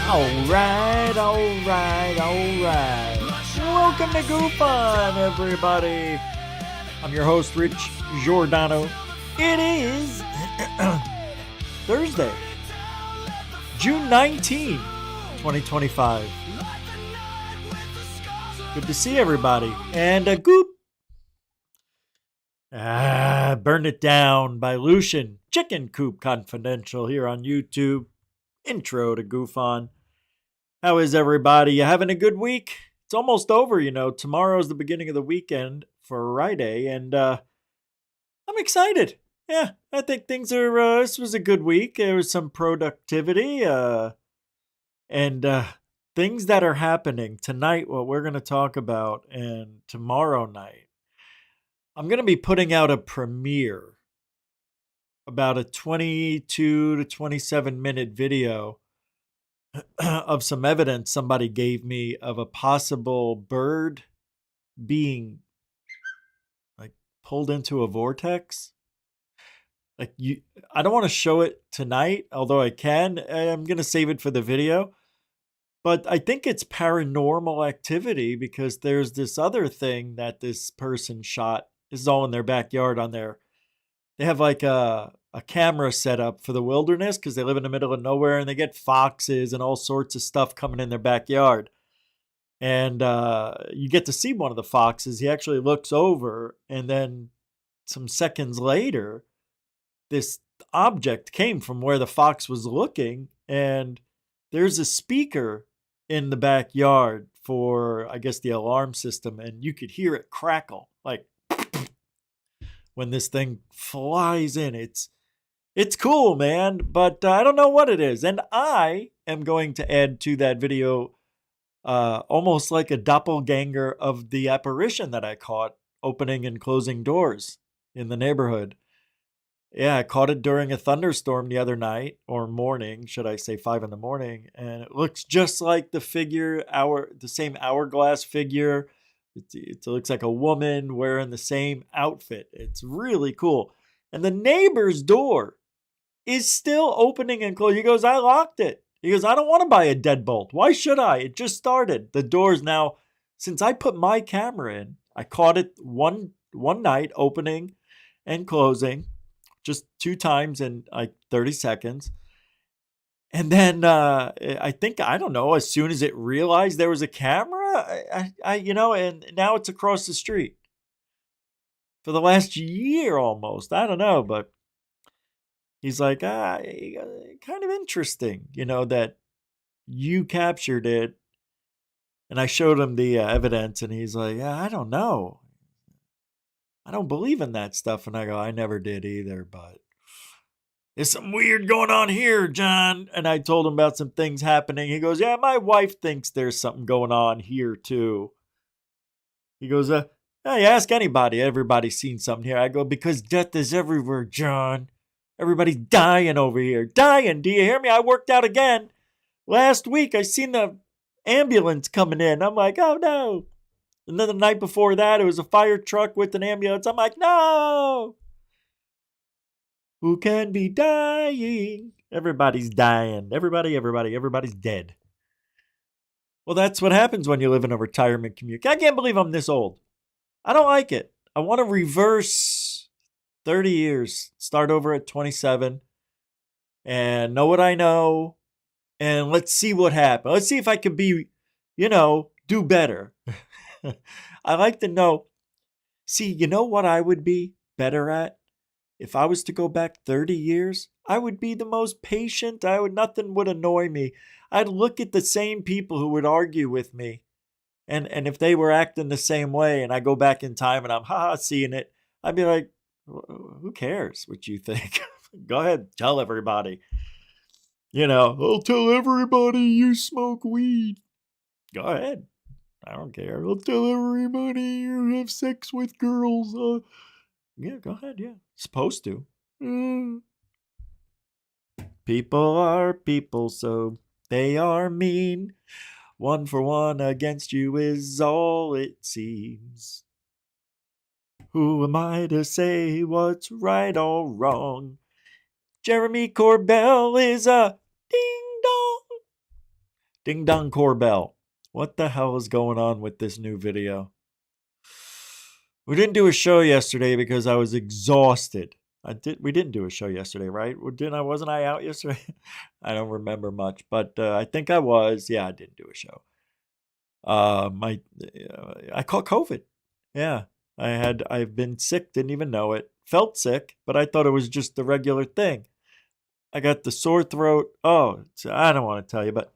Alright. Welcome to GUFON, everybody. I'm your host, Rich Giordano. It is Thursday, June 19, 2025. Good to see everybody. And a Goop. Burn It Down by Lucian. Chicken Coop Confidential here on YouTube. Intro to GUFON. How is everybody? You having a good week? It's almost over, you know. Tomorrow's the beginning of the weekend for Friday, and I'm excited. Yeah, I think things are, this was a good week. There was some productivity, and things that are happening tonight, what we're going to talk about, and tomorrow night. I'm going to be putting out a premiere, about a 22 to 27 minute video of some evidence somebody gave me of a possible bird being like pulled into a vortex. I don't want to show it tonight, although I can. I'm going to save it for the video. But I think it's paranormal activity because there's this other thing that this person shot. This is all in their backyard on their... They have like a camera set up for the wilderness because they live in the middle of nowhere and they get foxes and all sorts of stuff coming in their backyard. And you get to see one of the foxes. He actually looks over, and then some seconds later, this object came from where the fox was looking, and there's a speaker in the backyard for, I guess, the alarm system, and you could hear it crackle like when this thing flies in. It's cool, man, but I don't know what it is. And I am going to add to that video almost like a doppelganger of the apparition that I caught opening and closing doors in the neighborhood. Yeah, I caught it during a thunderstorm the other night, or morning, should I say 5 in the morning, and it looks just like the figure, the same hourglass figure. It looks like a woman wearing the same outfit. It's really cool. And the neighbor's door is still opening and closing. He goes, I locked it. He goes, I don't want to buy a deadbolt. Why should I? It just started. The door's now, since I put my camera in, I caught it one night opening and closing, just 2 times in like 30 seconds. And then I think, I don't know, as soon as it realized there was a camera, and now it's across the street. For the last year almost. I don't know, but he's like, kind of interesting, that you captured it. And I showed him the evidence, and he's like, I don't know. I don't believe in that stuff. And I go, I never did either, but there's some weird going on here, John. And I told him about some things happening. He goes, yeah, my wife thinks there's something going on here too. He goes, hey, ask anybody. Everybody's seen something here. I go, because death is everywhere, John. Everybody's dying over here. Dying. Do you hear me? I worked out again. Last week, I seen the ambulance coming in. I'm like, oh, no. And then the night before that, it was a fire truck with an ambulance. I'm like, no. Who can be dying? Everybody's dying. Everybody's dead. Well, that's what happens when you live in a retirement community. I can't believe I'm this old. I don't like it. I want to reverse 30 years, start over at 27, and know what I know, and let's see what happens. Let's see if I could be, do better. I like to know. See, you know what I would be better at? If I was to go back 30 years, I would be the most patient. Nothing would annoy me. I'd look at the same people who would argue with me. And if they were acting the same way and I go back in time and I'm seeing it, I'd be like, who cares what you think? Go ahead, tell everybody. I'll tell everybody you smoke weed. Go ahead. I don't care. I'll tell everybody you have sex with girls. Yeah, go ahead, yeah. Supposed to. People are people, so they are mean. 1 for 1 against you is all it seems. Who am I to say what's right or wrong? Jeremy Corbell is a ding-dong. Ding dong Corbell. What the hell is going on with this new video? We didn't do a show yesterday because I was exhausted. We didn't do a show yesterday, right? Wasn't I out yesterday? I don't remember much, but I think I was. Yeah, I didn't do a show. I caught COVID. Yeah, I've been sick, didn't even know it. Felt sick, but I thought it was just the regular thing. I got the sore throat. Oh, I don't want to tell you, but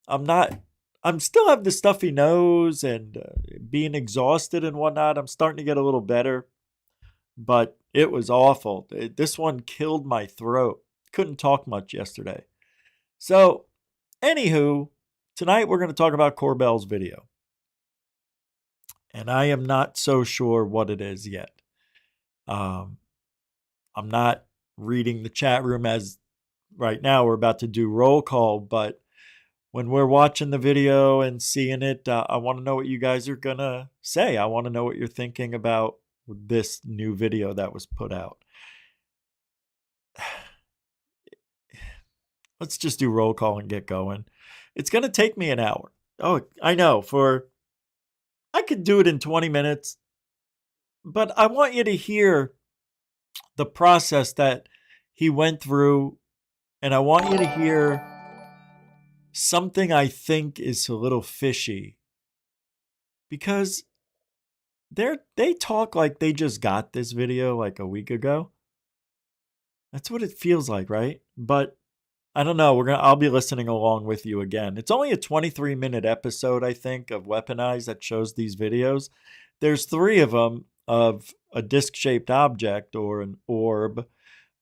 I'm still have the stuffy nose and being exhausted and whatnot. I'm starting to get a little better, but it was awful. This one killed my throat. Couldn't talk much yesterday. So, anywho, tonight we're going to talk about Corbell's video. And I am not so sure what it is yet. I'm not reading the chat room as right now we're about to do roll call, but when we're watching the video and seeing it, I want to know what you guys are going to say. I want to know what you're thinking about this new video that was put out. Let's just do roll call and get going. It's going to take me an hour. Oh, I know. I could do it in 20 minutes, but I want you to hear the process that he went through, and I want you to hear something I think is a little fishy, because they talk like they just got this video like a week ago. That's what it feels like, right? But I don't know. I'll be listening along with you again. It's only a 23-minute episode, I think, of Weaponized that shows these videos. There's 3 of them of a disc-shaped object or an orb,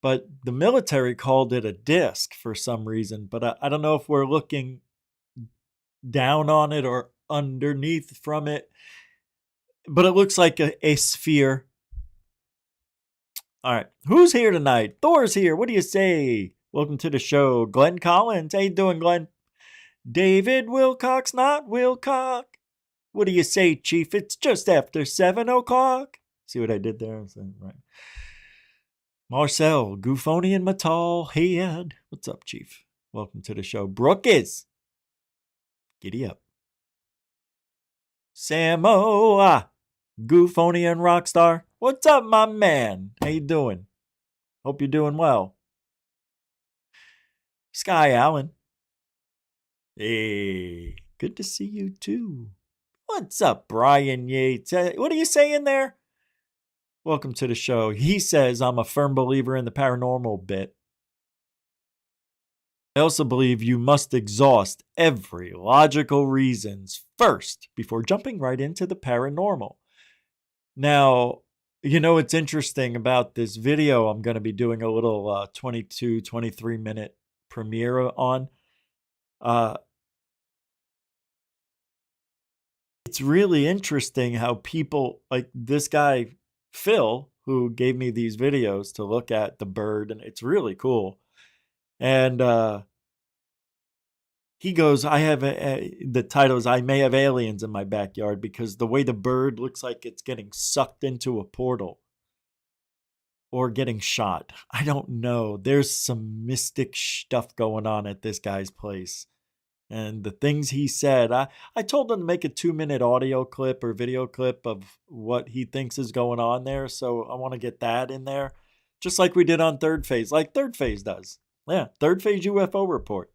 but the military called it a disc for some reason. But I don't know if we're looking down on it or underneath from it, but it looks like a sphere. All right, who's here tonight? Thor's here. What do you say? Welcome to the show. Glenn Collins. How you doing, Glenn? David Wilcox, not Wilcock. What do you say, Chief? It's just after 7 o'clock. See what I did there? Right. Marcel, Gufonian Metal Head. What's up, Chief? Welcome to the show. Brooke is. Giddy up. Samoa, Gufonian Rockstar. What's up, my man? How you doing? Hope you're doing well. Sky Allen. Hey, good to see you too. What's up, Brian Yates? What are you saying there? Welcome to the show. He says, I'm a firm believer in the paranormal bit. I also believe you must exhaust every logical reasons first before jumping right into the paranormal. Now, you know what's interesting about this video I'm going to be doing a little 22, 23-minute premiere on? It's really interesting how people, like this guy, Phil, who gave me these videos to look at the bird, and it's really cool. And he goes, the title is, I may have aliens in my backyard, because the way the bird looks like it's getting sucked into a portal or getting shot. I don't know. There's some mystic stuff going on at this guy's place. And the things he said, I told him to make a 2-minute audio clip or video clip of what he thinks is going on there. So I want to get that in there, just like we did on Third Phase, like Third Phase does. Yeah, Third Phase UFO Report.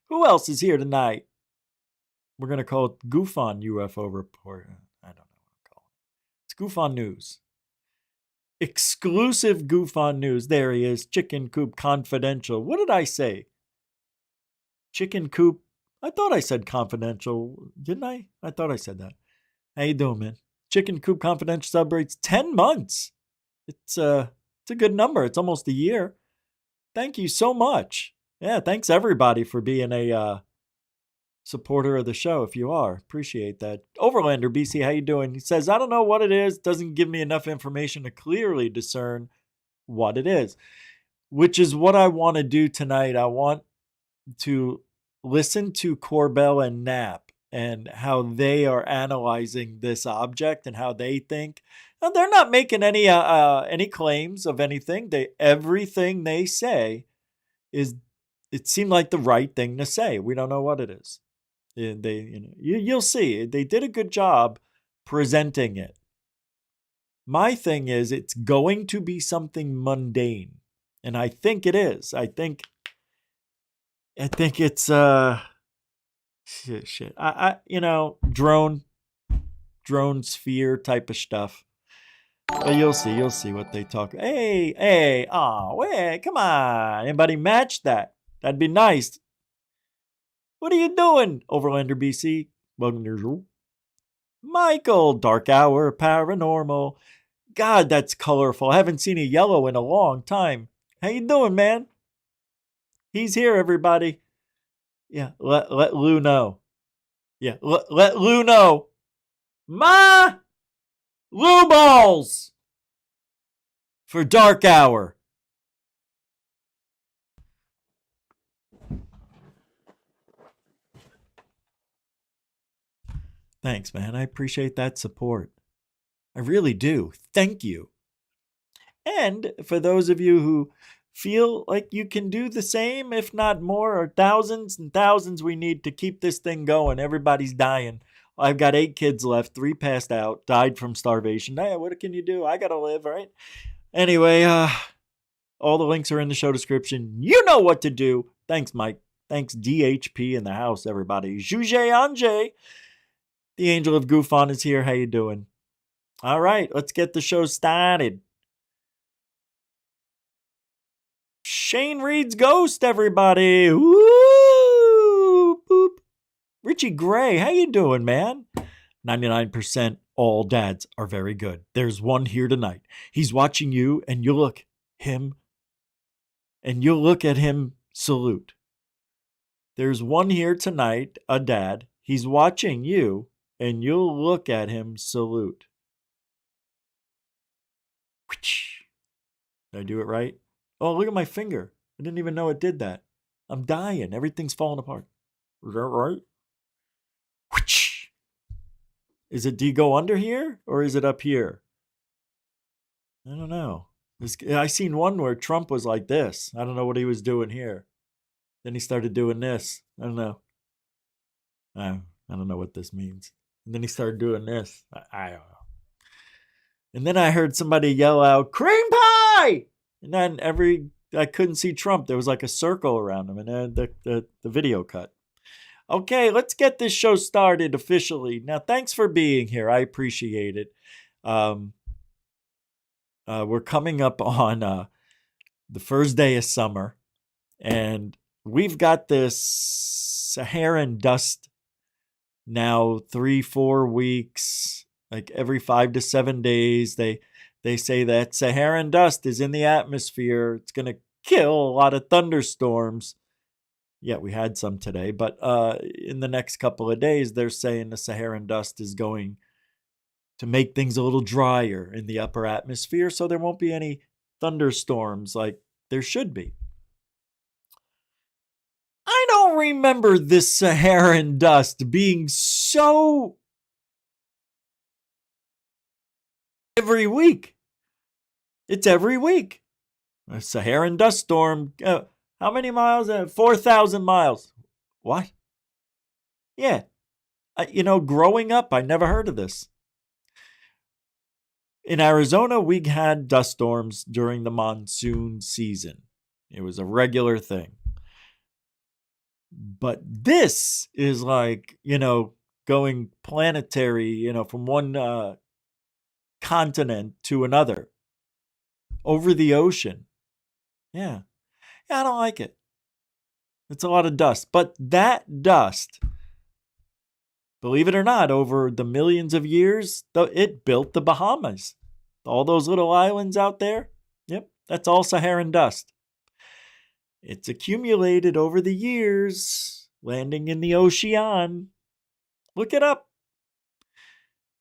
Who else is here tonight? We're going to call it GUFON UFO Report. I don't know what I'm calling it. It's GUFON News. Exclusive GUFON News. There he is. Chicken Coop Confidential. What did I say? Chicken Coop. I thought I said confidential, didn't I? I thought I said that. How you doing, man? Chicken Coop Confidential celebrates 10 months. It's a good number. It's almost a year. Thank you so much. Yeah, thanks everybody for being a supporter of the show. If you are, appreciate that. Overlander BC, how you doing? He says, I don't know what it is. Doesn't give me enough information to clearly discern what it is, which is what I want to do tonight. I want to listen to Corbell and Knapp and how they are analyzing this object and how they think. Now, they're not making any claims of anything. Everything they say is it seemed like the right thing to say. We don't know what it is. You'll see. They did a good job presenting it. My thing is, it's going to be something mundane, and I think it is. I think it's shit. Drone sphere type of stuff. But you'll see what they talk. Hey, oh, wait, come on. Anybody match that? That'd be nice. What are you doing, Overlander BC? Welcome to your show. Michael, Dark Hour, Paranormal. God, that's colorful. I haven't seen a yellow in a long time. How you doing, man? He's here, everybody. Yeah, let Lou know. Yeah, let Lou know. Ma! Lou balls! For Dark Hour. Thanks, man. I appreciate that support. I really do. Thank you. And for those of you who feel like you can do the same, if not more, or thousands and thousands we need to keep this thing going. Everybody's dying. I've got 8 kids left, 3 passed out, died from starvation. Hey, what can you do? I gotta live, right? Anyway, all the links are in the show description. You know what to do. Thanks, Mike. Thanks, DHP in the house, everybody. Juge Anje. The Angel of GUFON is here. How you doing? All right, let's get the show started. Shane Reed's Ghost, everybody. Woo! Boop. Richie Gray, how you doing, man? 99% all dads are very good. There's one here tonight. He's watching you, and you look him, and you'll look at him, salute. There's one here tonight, a dad. He's watching you, and you'll look at him, salute. Did I do it right? Oh, look at my finger. I didn't even know it did that. I'm dying. Everything's falling apart. Is that right? Is it, do you go under here or is it up here? I don't know. I seen one where Trump was like this. I don't know what he was doing here. Then he started doing this. I don't know. I don't know what this means. And then he started doing this. I don't know. And then I heard somebody yell out, "Cream pie!" And then I couldn't see Trump. There was like a circle around him, and then the video cut. Okay, let's get this show started officially. Now, thanks for being here. I appreciate it. We're coming up on the first day of summer, and we've got this Saharan dust now 3-4 weeks, like every 5 to 7 days. They say that Saharan dust is in the atmosphere. It's going to kill a lot of thunderstorms. Yeah, we had some today, but in the next couple of days, they're saying the Saharan dust is going to make things a little drier in the upper atmosphere, so there won't be any thunderstorms like there should be. I don't remember this Saharan dust being so every week. It's every week. A Saharan dust storm. How many miles? 4,000 miles. What? Yeah. Growing up, I never heard of this. In Arizona, we had dust storms during the monsoon season. It was a regular thing. But this is like, going planetary, from one continent to another. Over the ocean. Yeah. I don't like it. It's a lot of dust. But that dust, believe it or not, over the millions of years, it built the Bahamas. All those little islands out there, yep, that's all Saharan dust. It's accumulated over the years, landing in the ocean. Look it up.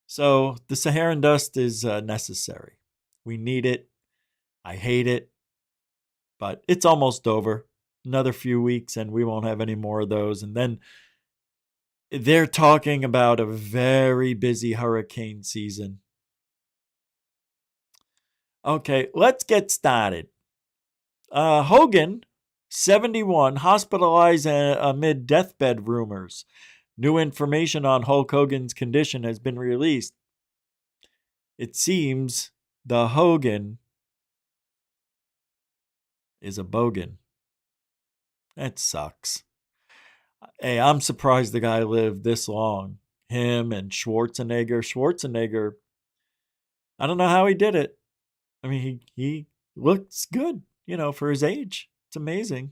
So the Saharan dust is necessary. We need it. I hate it. But it's almost over. Another few weeks and we won't have any more of those. And then they're talking about a very busy hurricane season. Okay, let's get started. Hogan 71 hospitalized amid deathbed rumors. New information on Hulk Hogan's condition has been released. It seems the Hogan is a bogan. That sucks. Hey, I'm surprised the guy lived this long. Him and Schwarzenegger. Schwarzenegger, I don't know how he did it. I mean, he looks good, for his age. It's amazing.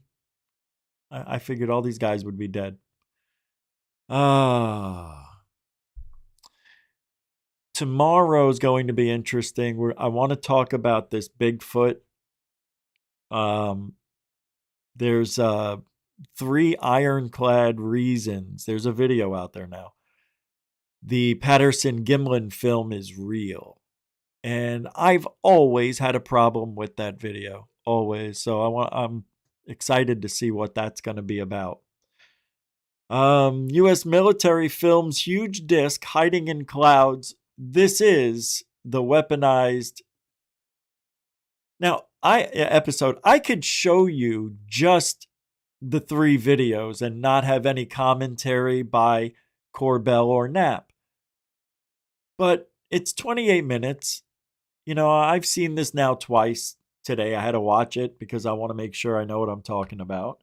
I figured all these guys would be dead. Tomorrow's going to be interesting. I want to talk about this Bigfoot. There's 3 ironclad reasons. There's a video out there now. The Patterson-Gimlin film is real. And I've always had a problem with that video. Always. So I'm excited to see what that's going to be about. U.S. military films huge disc hiding in clouds. This is the weaponized. Now, I could show you just the 3 videos and not have any commentary by Corbell or Knapp. But it's 28 minutes. I've seen this now twice today. I had to watch it because I want to make sure I know what I'm talking about.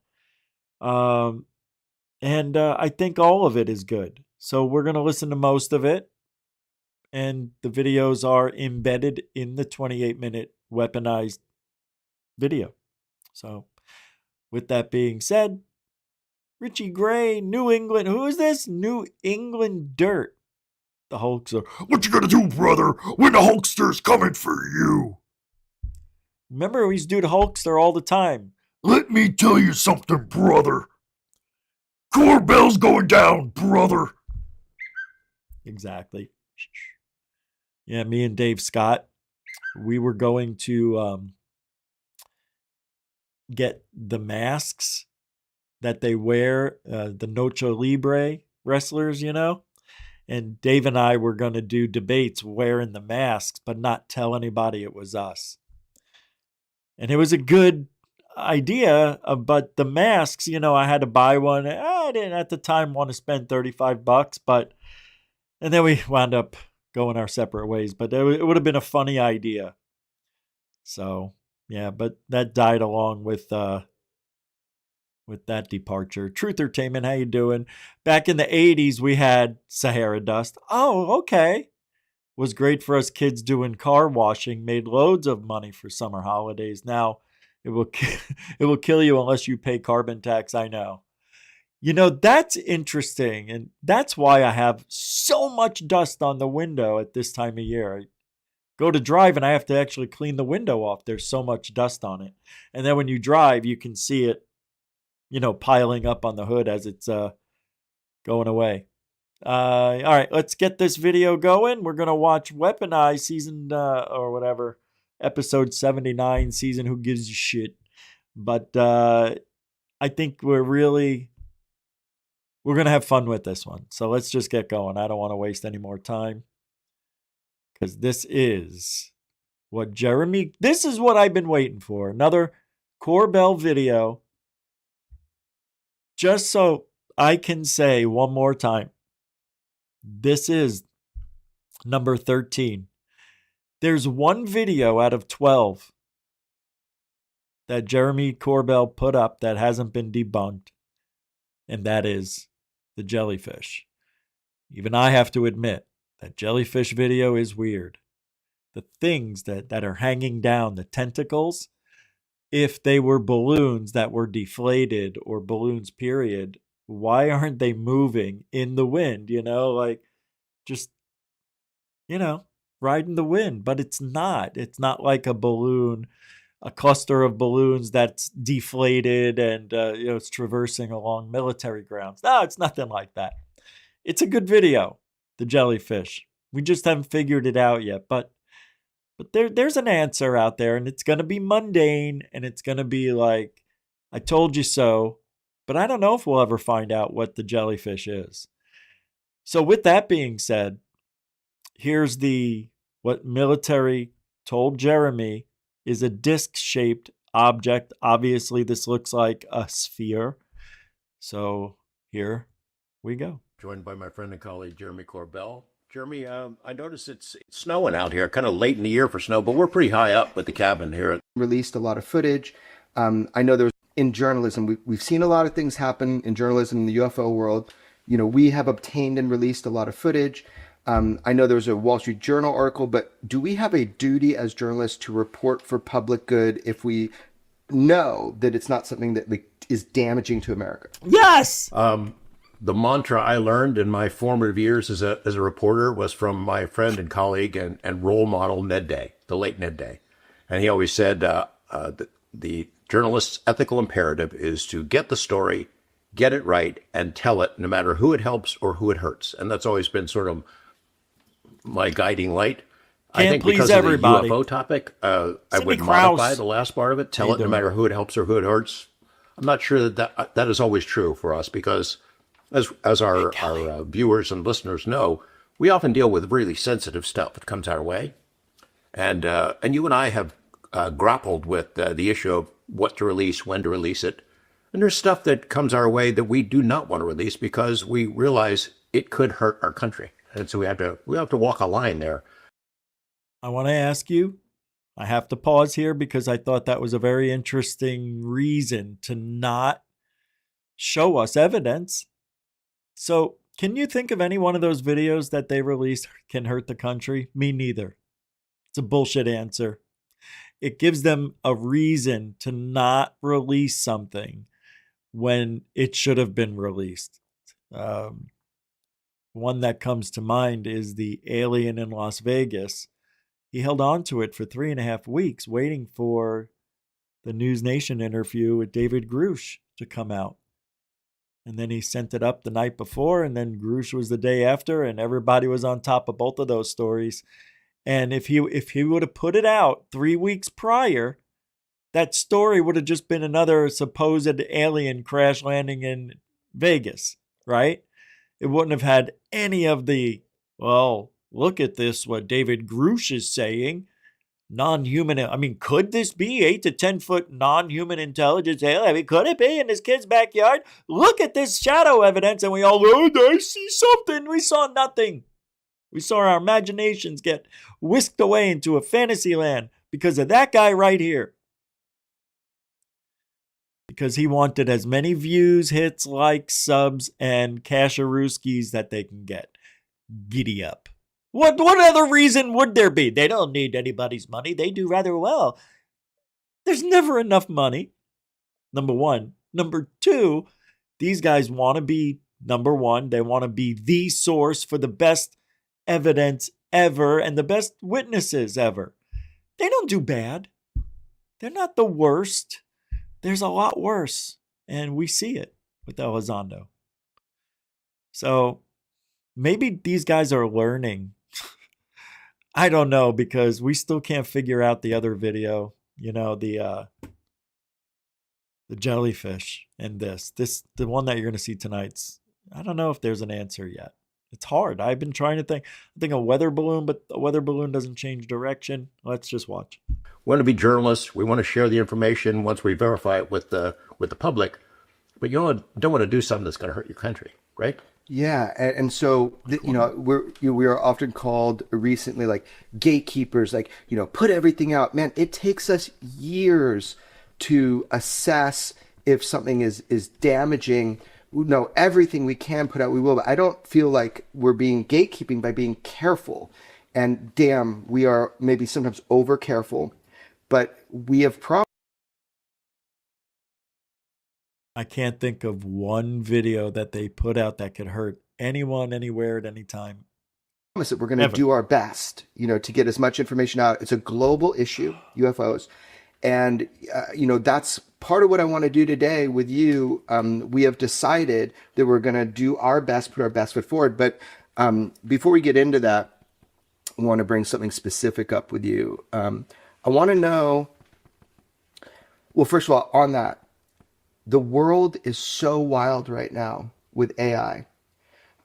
And I think all of it is good. So we're going to listen to most of it. And the videos are embedded in the 28-minute weaponized video. So with that being said, Richie Gray, New England. Who is this? New England Dirt. The Hulkster. What you gonna do, brother, when the Hulkster's coming for you? Remember, we used to do the Hulkster all the time. Let me tell you something, brother. Corbell's going down, brother. Exactly. Yeah, me and Dave Scott, we were going to get the masks that they wear, the Noche Libre wrestlers, And Dave and I were going to do debates wearing the masks, but not tell anybody it was us. And it was a good idea, but the masks, I had to buy one. I didn't at the time want to spend $35, and then we wound up going our separate ways. But it would have been a funny idea. So yeah, but that died along with that departure. Truth Entertainment, how you doing? Back in the 80s, we had Sahara Dust. Oh, okay. Was great for us kids doing car washing. Made loads of money for summer holidays. Now, it will kill you unless you pay carbon tax, I know. That's interesting. And that's why I have so much dust on the window at this time of year. I go to drive and I have to actually clean the window off. There's so much dust on it. And then when you drive, you can see it piling up on the hood as it's going away. All right, let's get this video going. We're going to watch Weaponized season or whatever, episode 79, season Who Gives a Shit. But I think we're going to have fun with this one. So let's just get going. I don't want to waste any more time because this is what I've been waiting for. Another Corbell video. Just so I can say one more time, this is number 13. There's one video out of 12 that Jeremy Corbell put up that hasn't been debunked, and that is the Jellyfish. Even I have to admit that Jellyfish video is weird. The things that are hanging down, the tentacles, if they were balloons that were deflated or balloons, period, why aren't they moving in the wind? Just, riding the wind. But it's not. It's not like a balloon, a cluster of balloons that's deflated and, it's traversing along military grounds. No, it's nothing like that. It's a good video, the Jellyfish. We just haven't figured it out yet. But there's an answer out there, and it's going to be mundane, and it's going to be like, I told you so, but I don't know if we'll ever find out what the Jellyfish is. So with that being said, here's what military told Jeremy is a disc-shaped object. Obviously, this looks like a sphere. So here we go. Joined by my friend and colleague, Jeremy Corbell. Jeremy, I noticed it's snowing out here, kind of late in the year for snow, but we're pretty high up with the cabin here. Released a lot of footage. I know there's in journalism, we've seen a lot of things happen in journalism in the UFO world. You know, we have obtained and released a lot of footage. I know there was a Wall Street Journal article, but do we have a duty as journalists to report for public good if we know that it's not something that is damaging to America? Yes! The mantra I learned in my formative years as a reporter was from my friend and colleague and role model Ned Day, the late Ned Day. And he always said the journalist's ethical imperative is to get the story, get it right, and tell it no matter who it helps or who it hurts. And that's always been sort of my guiding light. I think because of the UFO topic, I would modify the last part of it, tell it no matter who it helps or who it hurts. I'm not sure that is always true for us because as our viewers and listeners know, we often deal with really sensitive stuff that comes our way. And you and I have grappled with the issue of what to release, when to release it. And there's stuff that comes our way that we do not want to release because we realize it could hurt our country. And so we have to walk a line there. I want to ask you, I have to pause here because I thought that was a very interesting reason to not show us evidence. So can you think of any one of those videos that they released can hurt the country? Me neither. It's a bullshit answer. It gives them a reason to not release something when it should have been released. One that comes to mind is the alien in Las Vegas. He held on to it for 3.5 weeks, waiting for the News Nation interview with David Grush to come out. And then he sent it up the night before, and then Grush was the day after, and everybody was on top of both of those stories. And if he would have put it out 3 weeks prior, that story would have just been another supposed alien crash landing in Vegas, right? It wouldn't have had any of the, well, look at this, what David Grush is saying. Non-human, I mean, could this be 8 to 10 foot non-human intelligence alien? I mean, could it be in this kid's backyard? Look at this shadow evidence, and we all, oh, I see something. We saw nothing. We saw our imaginations get whisked away into a fantasy land because of that guy right here. Because he wanted as many views, hits, likes, subs, and casharooskies that they can get. Giddy up. What other reason would there be? They don't need anybody's money. They do rather well. There's never enough money, number one. Number two, these guys want to be, number one, they want to be the source for the best evidence ever and the best witnesses ever. They don't do bad. They're not the worst. There's a lot worse, and we see it with Elizondo. So maybe these guys are learning. I don't know, because we still can't figure out the other video, you know, the jellyfish and the one that you're going to see tonight's. I don't know if there's an answer yet. It's hard. I've been trying to think. I think a weather balloon, but a weather balloon doesn't change direction. Let's just watch. We want to be journalists. We want to share the information once we verify it with the public. But you don't want to do something that's going to hurt your country, right? Yeah, and so you know we are often called recently like gatekeepers, like, you know, put everything out. Man, it takes us years to assess if something is damaging. No, everything we can put out, we will. But I don't feel like we're being gatekeeping by being careful. And damn, we are maybe sometimes over careful. But we have problems. I can't think of one video that they put out that could hurt anyone, anywhere, at any time. That we're going to do our best, you know, to get as much information out. It's a global issue, UFOs. And, you know, that's part of what I want to do today with you. We have decided that we're going to do our best, put our best foot forward. But before we get into that, I want to bring something specific up with you. I want to know, well, first of all, on that, the world is so wild right now with AI.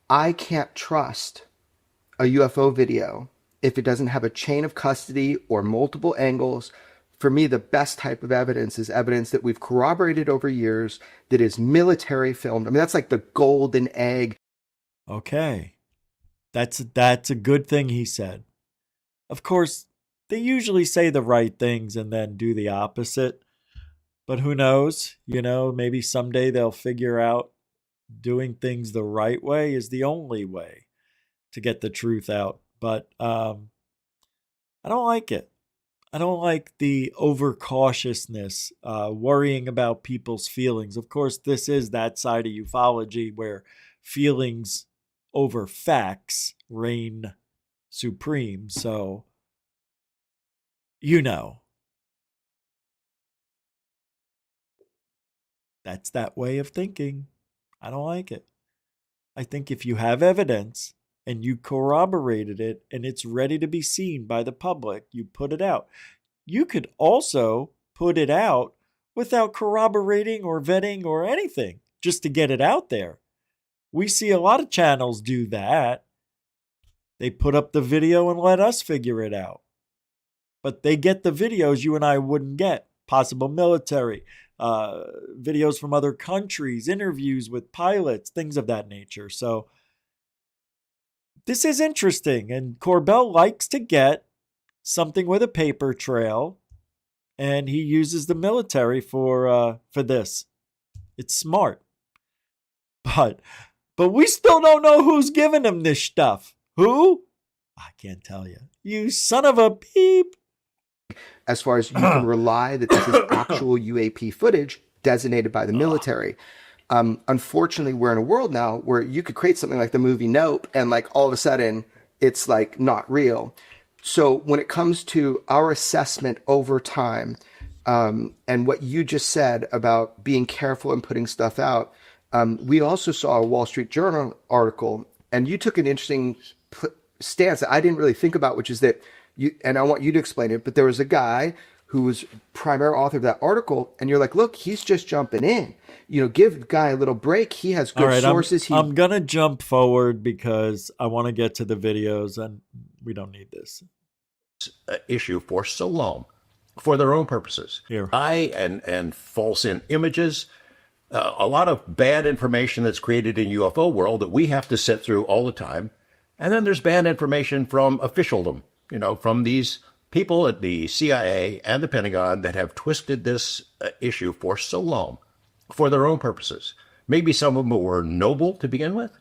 I can't trust a UFO video if it doesn't have a chain of custody or multiple angles for me, the best type of evidence is evidence that we've corroborated over years, that is military filmed. I mean, that's like the golden egg. Okay. That's a good thing he said. Of course, they usually say the right things and then do the opposite. But who knows? You know, maybe someday they'll figure out doing things the right way is the only way to get the truth out. But I don't like it. I don't like the overcautiousness, worrying about people's feelings. Of course, this is that side of ufology where feelings over facts reign supreme. So, you know, that's that way of thinking. I don't like it. I think if you have evidence and you corroborated it and it's ready to be seen by the public, you put it out. You could also put it out without corroborating or vetting or anything, just to get it out there. We see a lot of channels do that. They put up the video and let us figure it out. But they get the videos you and I wouldn't get. Possible military, videos from other countries, interviews with pilots, things of that nature. So this is interesting. And Corbell likes to get something with a paper trail, and he uses the military for this. It's smart. But we still don't know who's giving him this stuff. Who? I can't tell you. You son of a beep. As far as you can rely that this is actual UAP footage designated by the military. Unfortunately, we're in a world now where you could create something like the movie Nope, and like all of a sudden it's like not real. So when it comes to our assessment over time, and what you just said about being careful and putting stuff out, we also saw a Wall Street Journal article, and you took an interesting stance that I didn't really think about, which is that and I want you to explain it, but there was a guy who was primary author of that article, and you're like, look, he's just jumping in. You know, give the guy a little break. He has good sources. I'm going to jump forward because I want to get to the videos, and we don't need this issue for so long for their own purposes. Here. And false images, a lot of bad information that's created in UFO world that we have to sit through all the time. And then there's bad information from officialdom, you know, from these people at the CIA and the Pentagon that have twisted this issue for so long for their own purposes. Maybe some of them were noble to begin with,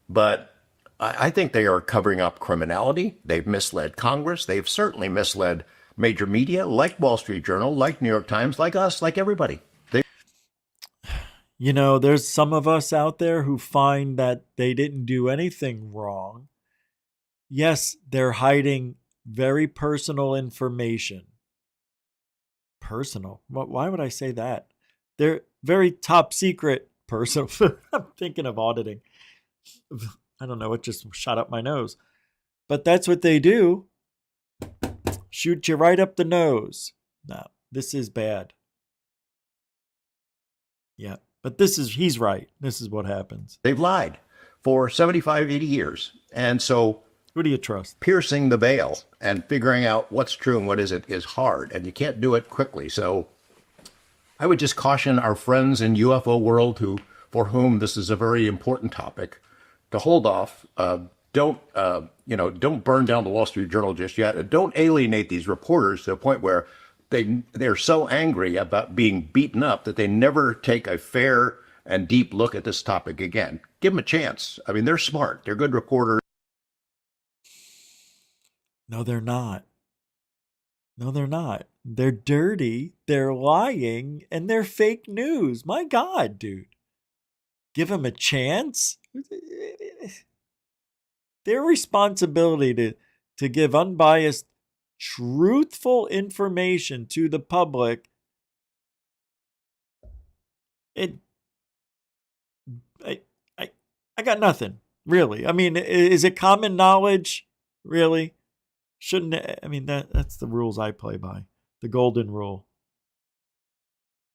but I think they are covering up criminality. They've misled Congress. They've certainly misled major media like Wall Street Journal, like New York Times, like us, like everybody. You know, there's some of us out there who find that they didn't do anything wrong. Yes, they're hiding very personal information. Personal? Why would I say that? They're very top secret personal. I'm thinking of auditing. I don't know what just shot up my nose. But that's what they do. Shoot you right up the nose. No, this is bad. Yeah, but he's right. This is what happens. They've lied for 75, 80 years. And so who do you trust? Piercing the veil and figuring out what's true and what isn't is hard, and you can't do it quickly. So I would just caution our friends in UFO world for whom this is a very important topic to hold off. Don't burn down the Wall Street Journal just yet. Don't alienate these reporters to the point where they're so angry about being beaten up that they never take a fair and deep look at this topic again. Give them a chance. I mean, they're smart. They're good reporters. No, they're not. No, they're not. They're dirty, they're lying, and they're fake news. My God, dude. Give them a chance? Their responsibility to give unbiased, truthful information to the public. I got nothing, really. I mean, is it common knowledge? Really? Shouldn't it? I mean, that's the rules I play by. The golden rule.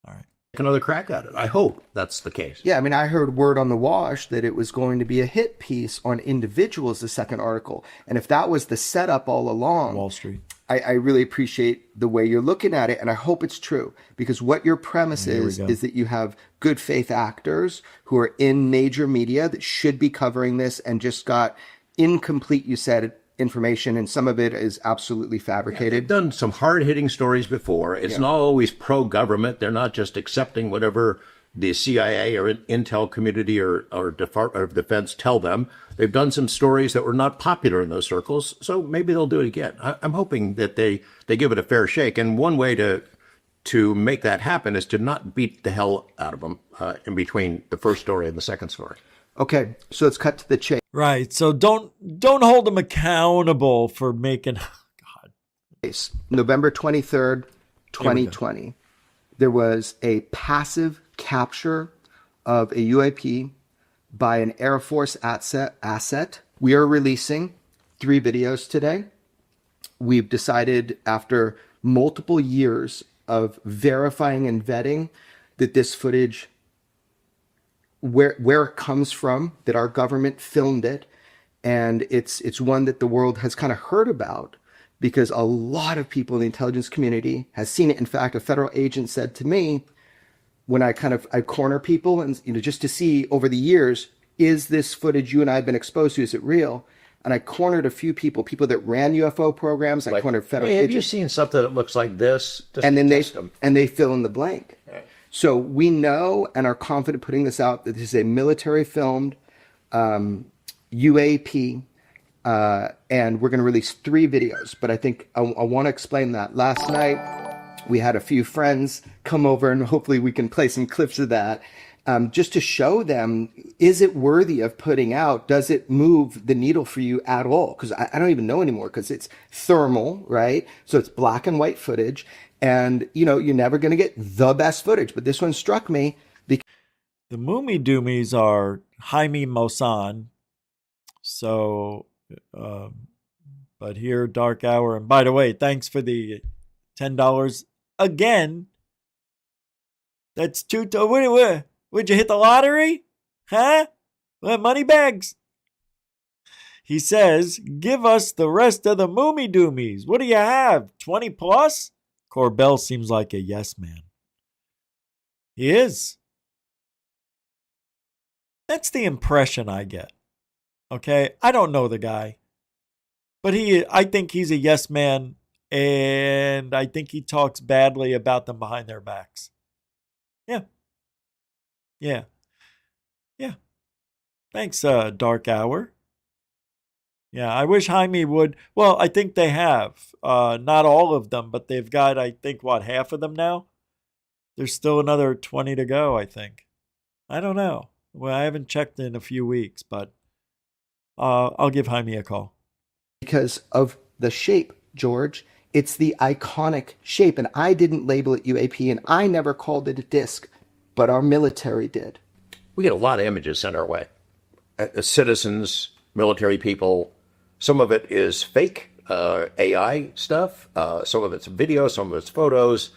All right. Another crack at it. I hope that's the case. Yeah, I mean, I heard word on the wash that it was going to be a hit piece on individuals, the second article. And if that was the setup all along, Wall Street. I really appreciate the way you're looking at it, and I hope it's true, because what your premise is that you have good faith actors who are in major media that should be covering this and just got incomplete, you said, information, and some of it is absolutely fabricated. They've done some hard-hitting stories before. It's not always pro-government. They're not just accepting whatever the CIA or Intel community or Department of Defense tell them. They've done some stories that were not popular in those circles, so maybe they'll do it again. I'm hoping that they give it a fair shake. And one way to make that happen is to not beat the hell out of them in between the first story and the second story. Okay, so let's cut to the chase. Right. So don't hold them accountable for making. God. November 23rd, 2020. There was a passive capture of a UAP by an Air Force asset. We are releasing 3 videos today. We've decided, after multiple years of verifying and vetting, that this footage, where it comes from, that our government filmed it, and it's one that the world has kind of heard about, because a lot of people in the intelligence community has seen it. In fact, a federal agent said to me, when I corner people, and just to see over the years, is this footage you and I have been exposed to, is it real? And I cornered a few people that ran UFO programs. I cornered federal agents. Have you seen something that looks like this? And then they fill in the blank. Right. So we know and are confident putting this out that this is a military filmed UAP. And we're going to release 3 videos, but I think I want to explain that. Last night, we had a few friends come over, and hopefully we can play some clips of that, just to show them, is it worthy of putting out? Does it move the needle for you at all? Because I don't even know anymore, because it's thermal, right? So it's black and white footage, and you're never going to get the best footage, but this one struck me. The Moomy Doomies are Jaime Maussan. So... but here, Dark Hour, and by the way, thanks for the $10 again. That's would you hit the lottery? Huh? Money bags. He says, give us the rest of the Moomy Doomies. What do you have? 20 plus? Corbell seems like a yes man. He is. That's the impression I get. Okay, I don't know the guy, but I think he's a yes man, and I think he talks badly about them behind their backs. Yeah. Thanks, Dark Hour. Yeah, I wish Jaime would. Well, I think they have. Not all of them, but they've got, I think, half of them now? There's still another 20 to go, I think. I don't know. Well, I haven't checked in a few weeks, but I'll give Jaime a call. Because of the shape, George. It's the iconic shape. And I didn't label it UAP, and I never called it a disc, but our military did. We get a lot of images sent our way. Citizens, military people. Some of it is fake AI stuff. Some of it's video. Some of it's photos.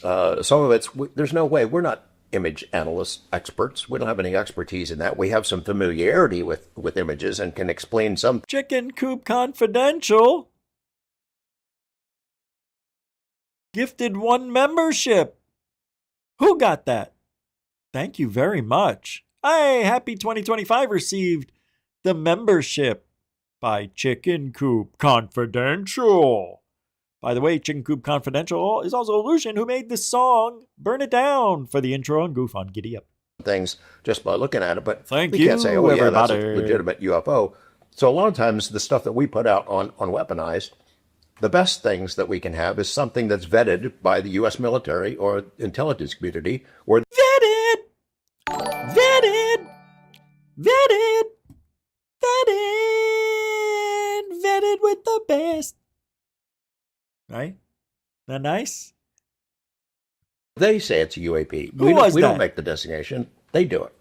Some of it's, there's no way. We're not image analysts, experts. We don't have any expertise in that. We have some familiarity with images and can explain some. Chicken Coop Confidential gifted 1 membership. Who got that? Thank you very much. Hey, happy 2025 received the membership by Chicken Coop Confidential. By the way, Chicken Coop Confidential is also Lucian, who made the song Burn It Down for the intro on GUFON. Giddy up. Things just by looking at it, but Thank we you, can't say, oh, yeah, that's a everybody. legitimate UFO. So a lot of times the stuff that we put out on Weaponized, the best things that we can have is something that's vetted by the U.S. military or intelligence community. Or Vetted with the best. Right? Isn't that nice? they say it's a UAP. We don't make the designation. They do it.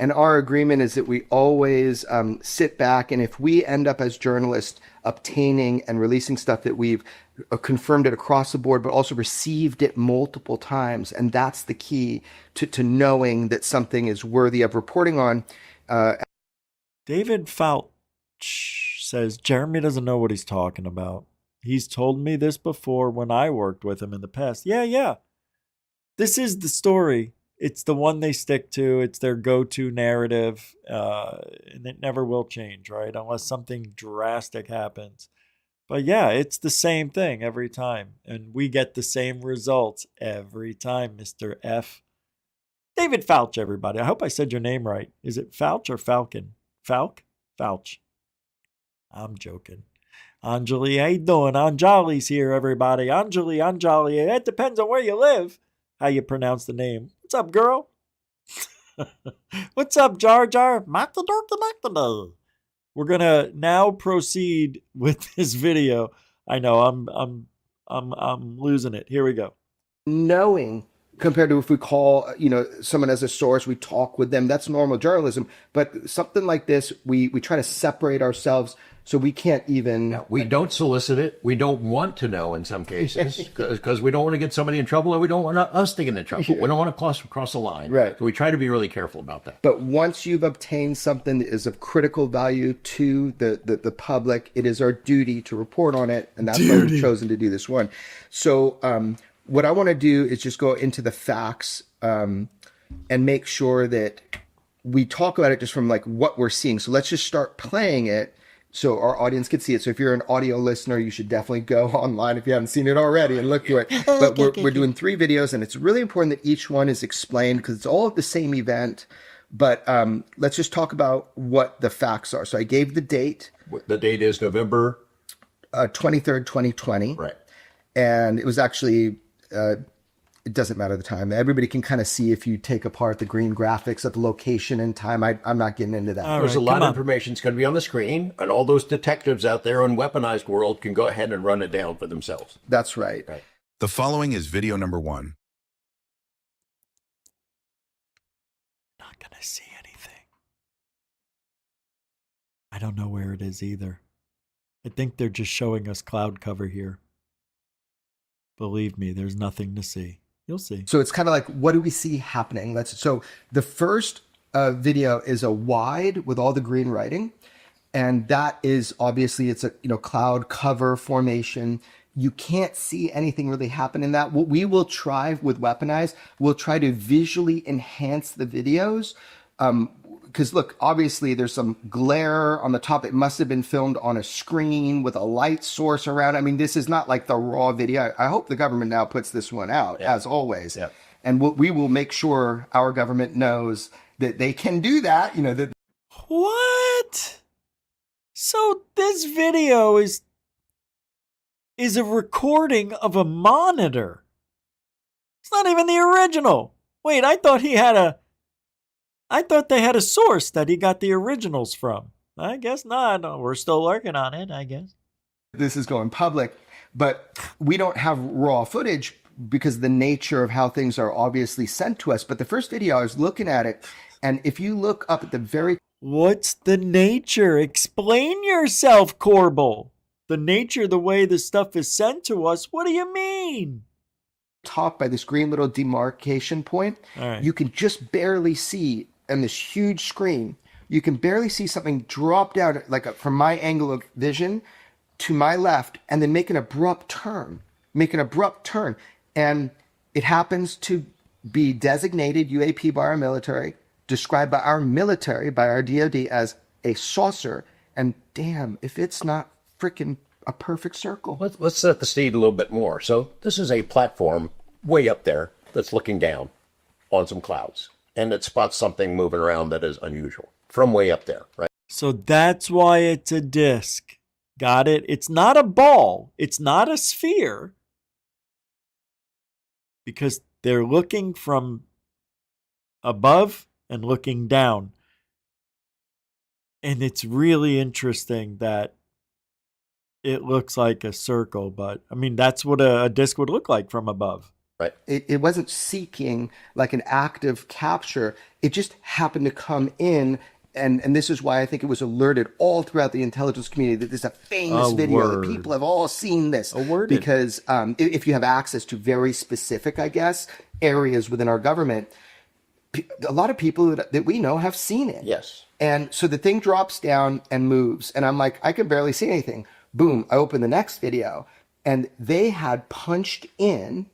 And our agreement is that we always sit back, and if we end up as journalists obtaining and releasing stuff that we've confirmed it across the board, but also received it multiple times, and that's the key to knowing that something is worthy of reporting on. David Fouch says Jeremy doesn't know what he's talking about. he's told me this before when I worked with him in the past. Yeah. This is the story. It's the one they stick to. It's their go-to narrative, and it never will change, right? Unless something drastic happens. But yeah, it's the same thing every time. And we get the same results every time, Mr. F. David Fouch, everybody. I hope I said your name right. Is it Fouch or Falcon? Falk? Fouch. I'm joking. Anjali, how you doing? Anjali's here, everybody. Anjali. It depends on where you live, how you pronounce the name. What's up, girl? What's up, Jar Jar? We're gonna now proceed with this video. I know I'm losing it. Here we go. Knowing compared to if we call, someone as a source, we talk with them, that's normal journalism. But something like this, we try to separate ourselves, so we can't even. We don't solicit it. We don't want to know in some cases because we don't want to get somebody in trouble, or we don't want us to get in trouble. We don't want to cross the line. Right. So we try to be really careful about that. But once you've obtained something that is of critical value to the public, it is our duty to report on it, and that's why we've chosen to do this one. So what I want to do is just go into the facts and make sure that we talk about it just from like what we're seeing. So let's just start playing it so our audience can see it. So if you're an audio listener, you should definitely go online if you haven't seen it already and look through it. But we're doing 3 videos, and it's really important that each one is explained because it's all the same event. But let's just talk about what the facts are. So I gave the date. The date is November 23rd, 2020. Right. And it was actually, it doesn't matter the time. Everybody can kind of see if you take apart the green graphics of the location and time. I'm not getting into that. There's a lot of information that's going to be on the screen, and all those detectives out there in weaponized world can go ahead and run it down for themselves. That's right. The following is video number 1. Not going to see anything. I don't know where it is either. I think they're just showing us cloud cover here. Believe me, there's nothing to see. You'll see. So it's kind of like, what do we see happening? So the first video is a wide with all the green writing. And that is obviously, it's a cloud cover formation. You can't see anything really happen in that. What we will try with Weaponize, we'll try to visually enhance the videos. Because look, obviously there's some glare on the top. It must have been filmed on a screen with a light source around. I mean, this is not like the raw video. I hope the government now puts this one out, as always. Yeah. And we will make sure our government knows that they can do that. That. What? So this video is a recording of a monitor. It's not even the original. Wait, I thought they had a source that he got the originals from. I guess not. We're still working on it, I guess. This is going public, but we don't have raw footage because of the nature of how things are obviously sent to us. But the first video, I was looking at it, and if you look up at the very... What's the nature? Explain yourself, Corbell. The nature, the way the stuff is sent to us. What do you mean? Top by this green little demarcation point, you can just barely see on this huge screen, you can barely see something drop down from my angle of vision to my left and then make an abrupt turn. And it happens to be designated UAP by our military, described by our military, by our DoD as a saucer. And damn, if it's not freaking a perfect circle. Let's set the stage a little bit more. So this is a platform way up there that's looking down on some clouds, and it spots something moving around that is unusual from way up there, right? So that's why it's a disc. Got it? It's not a ball. It's not a sphere. Because they're looking from above and looking down. And it's really interesting that it looks like a circle, but I mean, that's what a disc would look like from above. Right. It wasn't seeking like an active capture. It just happened to come in. And this is why I think it was alerted all throughout the intelligence community that there's a famous video that people have all seen this. Because if you have access to very specific, I guess, areas within our government, a lot of people that we know have seen it. Yes. And so the thing drops down and moves. And I'm like, I can barely see anything. Boom, I open the next video, and they had punched in,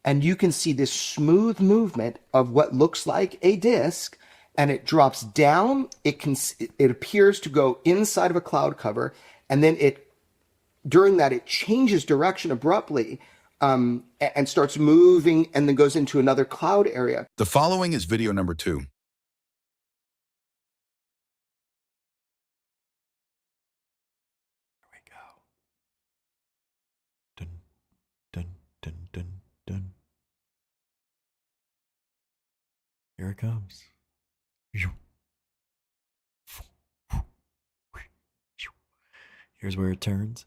and you can see this smooth movement of what looks like a disc, and it drops down. It appears to go inside of a cloud cover, and then during that it changes direction abruptly, and starts moving, and then goes into another cloud area. The following is video number 2. Here we go. Dun, dun, dun, dun, dun. Here it comes. Here's where it turns.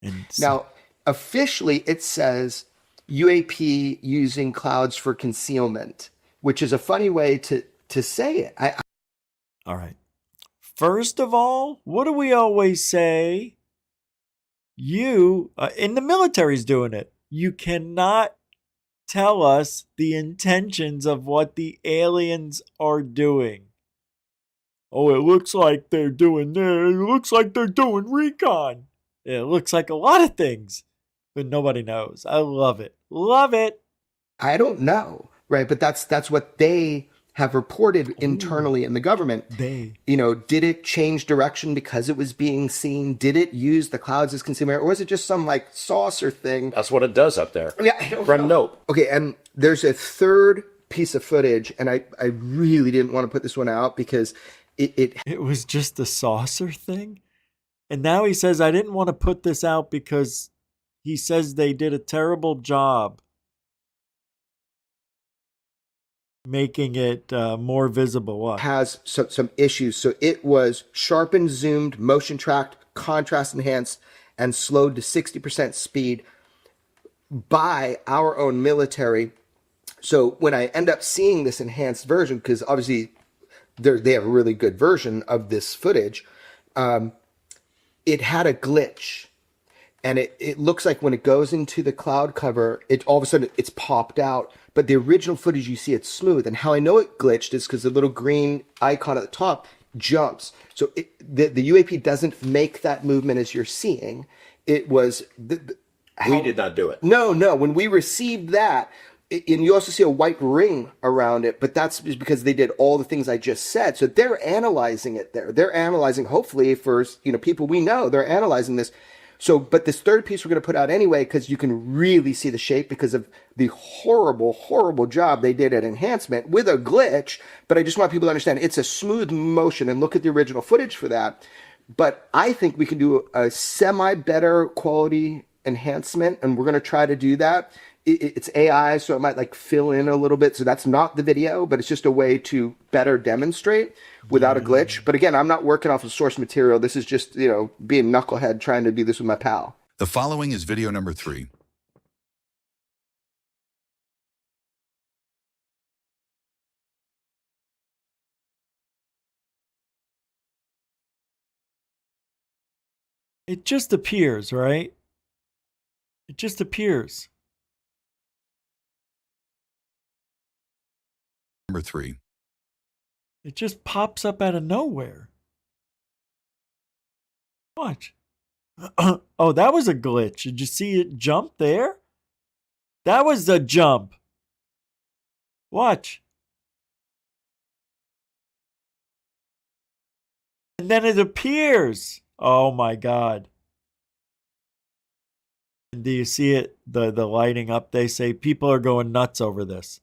And Now, officially, it says UAP using clouds for concealment, which is a funny way to say it. all right. First of all, what do we always say? In the military's doing it. You cannot tell us the intentions of what the aliens are doing. Oh, it looks like they're doing this. It looks like they're doing recon. It looks like a lot of things, but nobody knows. I love it. Love it. I don't know, right? But that's what they have reported internally in the government. Did it change direction because it was being seen? Did it use the clouds as concealment, or was it just some like saucer thing? That's what it does up there. Yeah, I don't From know. Nope. Okay, and there's a third piece of footage, and I really didn't want to put this one out because it was just a saucer thing. And now he says, I didn't want to put this out because he says they did a terrible job making it more visible. What? Has some issues. So it was sharpened, zoomed, motion tracked, contrast enhanced, and slowed to 60% speed by our own military. So when I end up seeing this enhanced version, because obviously they have a really good version of this footage, it had a glitch. And it looks like when it goes into the cloud cover, it all of a sudden it's popped out. But the original footage, you see it's smooth. And how I know it glitched is because the little green icon at the top jumps. So the UAP doesn't make that movement as you're seeing. It was... We did not do it. No. When we received that, and you also see a white ring around it, but that's just because they did all the things I just said. So they're analyzing it there. They're analyzing, hopefully for people we know, they're analyzing this. So, but this third piece we're going to put out anyway, because you can really see the shape because of the horrible, horrible job they did at enhancement with a glitch. But I just want people to understand it's a smooth motion, and look at the original footage for that. But I think we can do a semi-better quality enhancement, and we're going to try to do that. It's AI, so it might like fill in a little bit. So that's not the video, but it's just a way to better demonstrate without a glitch. But again, I'm not working off of source material. This is just, being knucklehead trying to do this with my pal. The following is video number 3. It just appears, right? It just appears. Number 3. It just pops up out of nowhere. Watch. Oh, that was a glitch. Did you see it jump there? That was the jump. Watch. And then it appears. Oh my God. And do you see it? The lighting up, they say people are going nuts over this.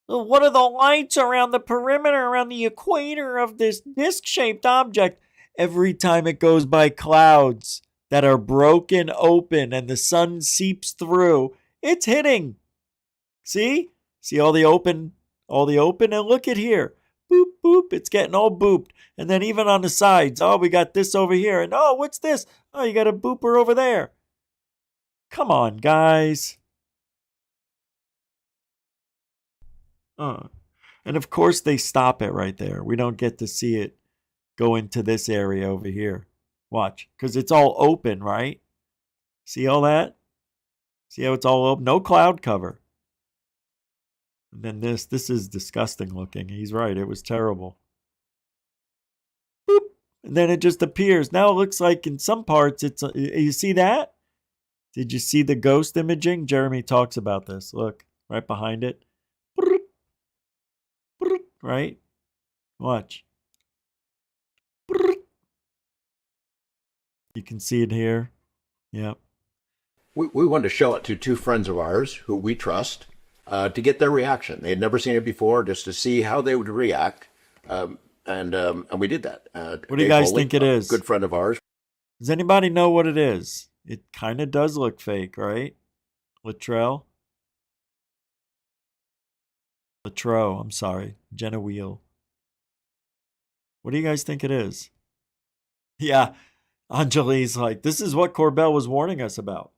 What are the lights around the perimeter, around the equator of this disc-shaped object? Every time it goes by clouds that are broken open and the sun seeps through, it's hitting. See? See all the open? And look at here. Boop, boop. It's getting all booped. And then even on the sides, oh, we got this over here. And oh, what's this? Oh, you got a booper over there. Come on, guys. And of course they stop it right there. We don't get to see it go into this area over here. Watch, because it's all open, right? See all that? See how it's all open? No cloud cover. And then this is disgusting looking. He's right. It was terrible. and then it just appears. Now it looks like in some parts it's. You see that? Did you see the ghost imaging? Jeremy talks about this. Look, right behind it. Right? Watch. You can see it here. Yep. We wanted to show it to two friends of ours who we trust to get their reaction. They had never seen it before, just to see how they would react. And we did that. What do you guys think it is? A good friend of ours. Does anybody know what it is? It kind of does look fake, right? Latrell, I'm sorry. Jenna Wheel. What do you guys think it is? Yeah, Anjali's like, this is what Corbell was warning us about.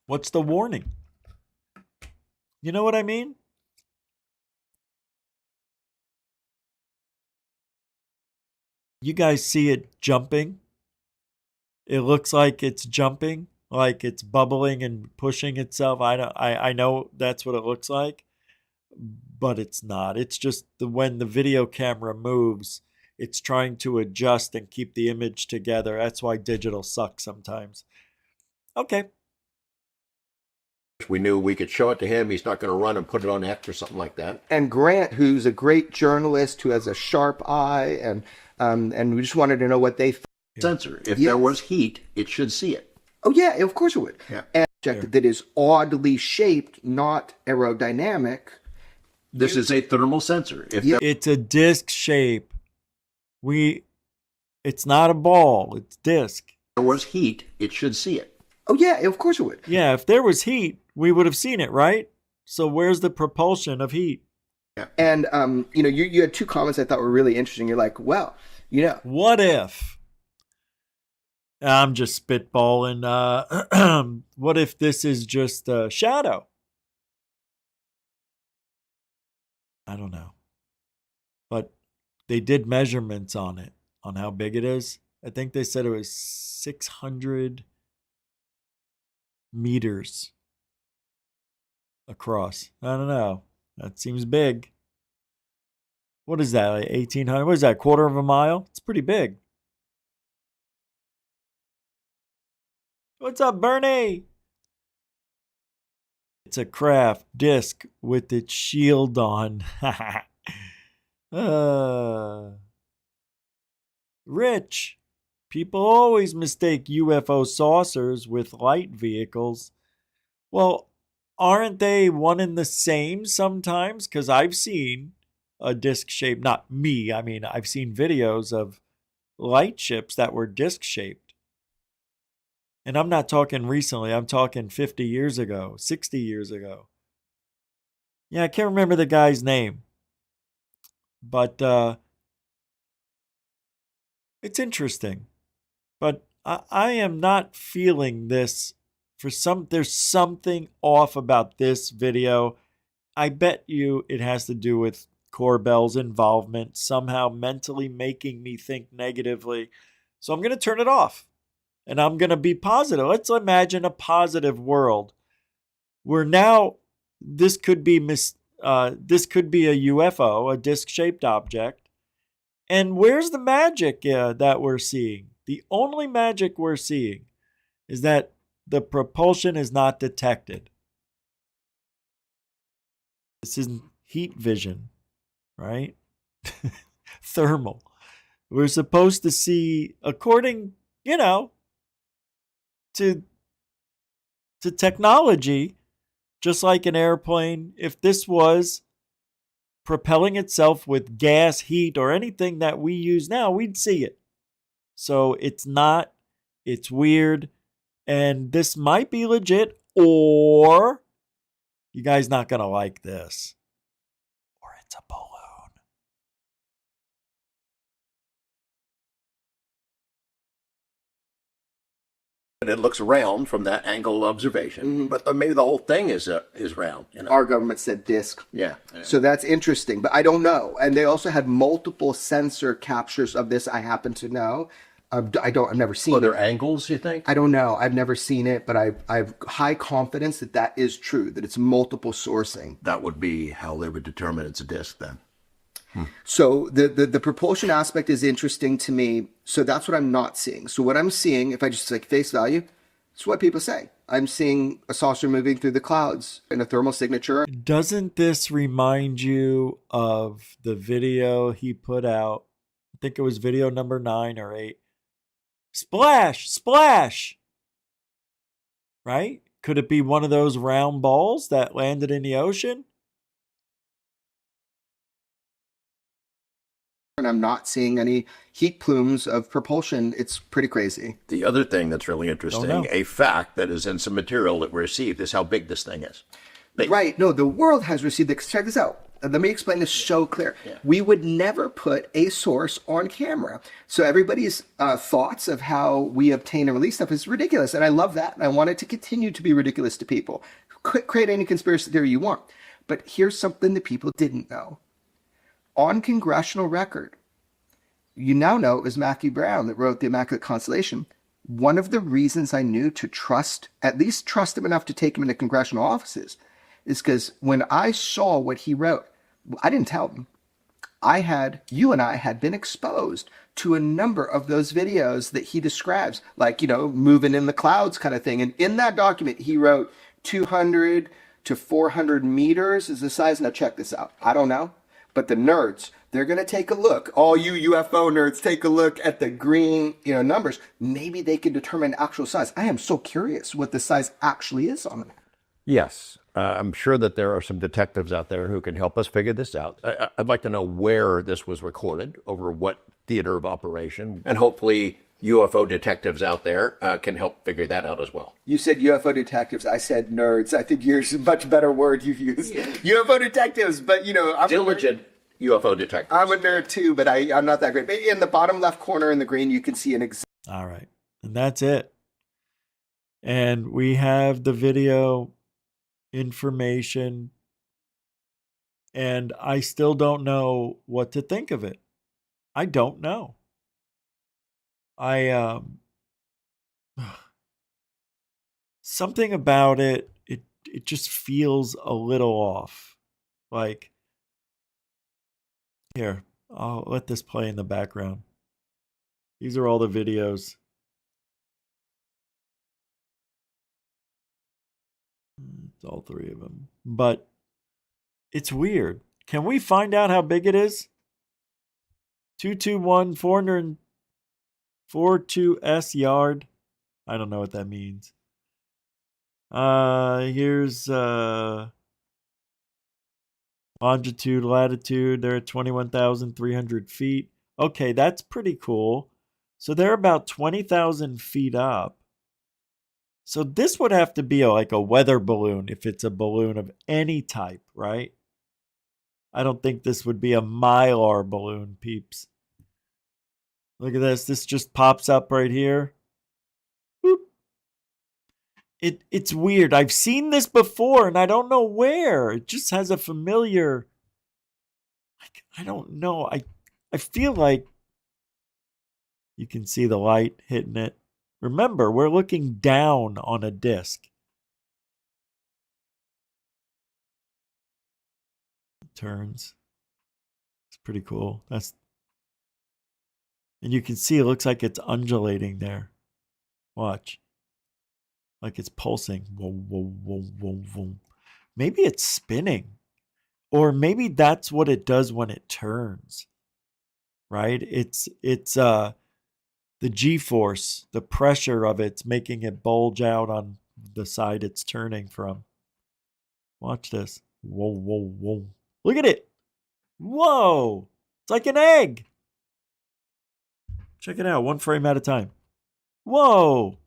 What's the warning? You know what I mean? You guys see it jumping? It looks like it's jumping, like it's bubbling and pushing itself. I know that's what it looks like, but it's not. It's just when the video camera moves, it's trying to adjust and keep the image together. That's why digital sucks sometimes. Okay. We knew we could show it to him. He's not going to run and put it on X or something like that. And Grant, who's a great journalist who has a sharp eye, and we just wanted to know what they thought. Sensor. If there was heat, it should see it. Oh yeah, of course it would. Yeah. An object that is oddly shaped, not aerodynamic. This is a thermal sensor. It's a disc shape. It's not a ball. It's disc. If there was heat, it should see it. Oh yeah, of course it would. Yeah, if there was heat, we would have seen it, right? So where's the propulsion of heat? Yeah. And you had two comments I thought were really interesting. You're like, well, what if? I'm just spitballing. What if this is just a shadow? I don't know. But they did measurements on it, on how big it is. I think they said it was 600 meters across. I don't know. That seems big. What is that, like 1,800? What is that, quarter of a mile? It's pretty big. What's up, Bernie? It's a craft disc with its shield on. Rich. People always mistake UFO saucers with light vehicles. Well, aren't they one and the same sometimes? Because I've seen a disc shape, not me, I mean, I've seen videos of light ships that were disc shaped. And I'm not talking recently, I'm talking 50 years ago, 60 years ago. Yeah, I can't remember the guy's name. But it's interesting. But I am not feeling this there's something off about this video. I bet you it has to do with Corbell's involvement, somehow mentally making me think negatively. So I'm going to turn it off. And I'm going to be positive. Let's imagine a positive world where now this could be a UFO, a disc-shaped object. And where's the magic that we're seeing? The only magic we're seeing is that the propulsion is not detected. This isn't heat vision, right? Thermal. We're supposed to see, according, to technology, just like an airplane, if this was propelling itself with gas, heat, or anything that we use now, we'd see it. So it's not, it's weird, and this might be legit, or you guys not going to like this, or it's a balloon. It looks round from that angle of observation, but maybe the whole thing is round. Our government said disc. Yeah. So that's interesting, but I don't know. And they also had multiple sensor captures of this. I happen to know. I've never seen it. Other angles, you think? I don't know. I've never seen it, but I've high confidence that is true, that it's multiple sourcing. That would be how they would determine it's a disc then. So the propulsion aspect is interesting to me. So that's what I'm not seeing. So what I'm seeing, if I just like face value, it's what people say. I'm seeing a saucer moving through the clouds and a thermal signature. Doesn't this remind you of the video he put out? I think it was video number 9 or 8. Splash, splash. Right? Could it be one of those round balls that landed in the ocean? And I'm not seeing any heat plumes of propulsion. It's pretty crazy. The other thing that's really interesting, a fact that is in some material that we received, is how big this thing is. Right. No, the world has received this. Check this out. Let me explain this so clear. Yeah. We would never put a source on camera. So everybody's thoughts of how we obtain and release stuff is ridiculous. And I love that. And I want it to continue to be ridiculous to people. Create any conspiracy theory you want. But here's something that people didn't know. On congressional record, you now know it was Matthew Brown that wrote The Immaculate Constellation. One of the reasons I knew to trust, at least trust him enough to take him into congressional offices, is because when I saw what he wrote, I didn't tell him. You and I had been exposed to a number of those videos that he describes, like, moving in the clouds kind of thing. And in that document, he wrote 200 to 400 meters is the size. Now check this out. I don't know, but the nerds, they're going to take a look. All you UFO nerds, take a look at the green, numbers. Maybe they can determine actual size. I am so curious what the size actually is on it. Yes. I'm sure that there are some detectives out there who can help us figure this out. I'd like to know where this was recorded, over what theater of operation, and hopefully UFO detectives out there can help figure that out as well. You said UFO detectives. I said nerds. I think yours is a much better word you've used. Yeah. UFO detectives, but I'm diligent UFO detectives. I'm a nerd too, but I'm not that great. But in the bottom left corner in the green, you can see an exact. All right. And that's it. And we have the video information, and I still don't know what to think of it. I don't know. Something about it just feels a little off. Like, here, I'll let this play in the background. These are all the videos. It's all 3 of them. But it's weird. Can we find out how big it is? 221 442S yard. I don't know what that means. Here's longitude, latitude. They're at 21,300 feet. Okay, that's pretty cool. So they're about 20,000 feet up. So this would have to be like a weather balloon if it's a balloon of any type, right? I don't think this would be a Mylar balloon, peeps. Look at this. This just pops up right here. Boop. It's weird. I've seen this before and I don't know where. It just has a familiar... I don't know. I feel like you can see the light hitting it. Remember, we're looking down on a disc. It turns. It's pretty cool. And you can see it looks like it's undulating there. Watch. Like it's pulsing. Whoa, whoa, whoa, whoa, whoa. Maybe it's spinning. Or maybe that's what it does when it turns. Right? It's the G-force, the pressure of it's making it bulge out on the side it's turning from. Watch this. Whoa, whoa, whoa. Look at it. Whoa. It's like an egg. Check it out. 1 frame at a time. Whoa.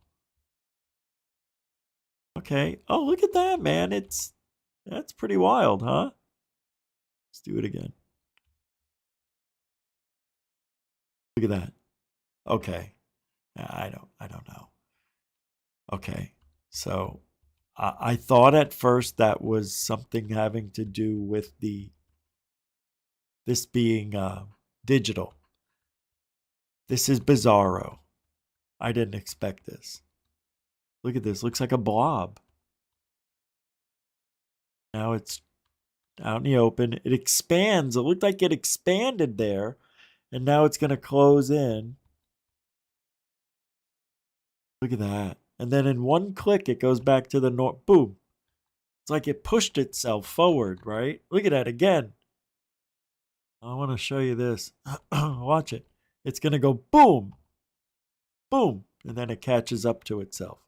Okay. Oh, look at that, man. That's pretty wild, huh? Let's do it again. Look at that. Okay. I don't know. Okay. So I thought at first that was something having to do with this being digital. This is bizarro. I didn't expect this. Look at this. Looks like a blob. Now it's out in the open. It expands. It looked like it expanded there, and now it's going to close in. Look at that. And then in one click, it goes back to the north. Boom. It's like it pushed itself forward, right? Look at that again. I want to show you this. Watch it. It's going to go boom, boom, and then it catches up to itself.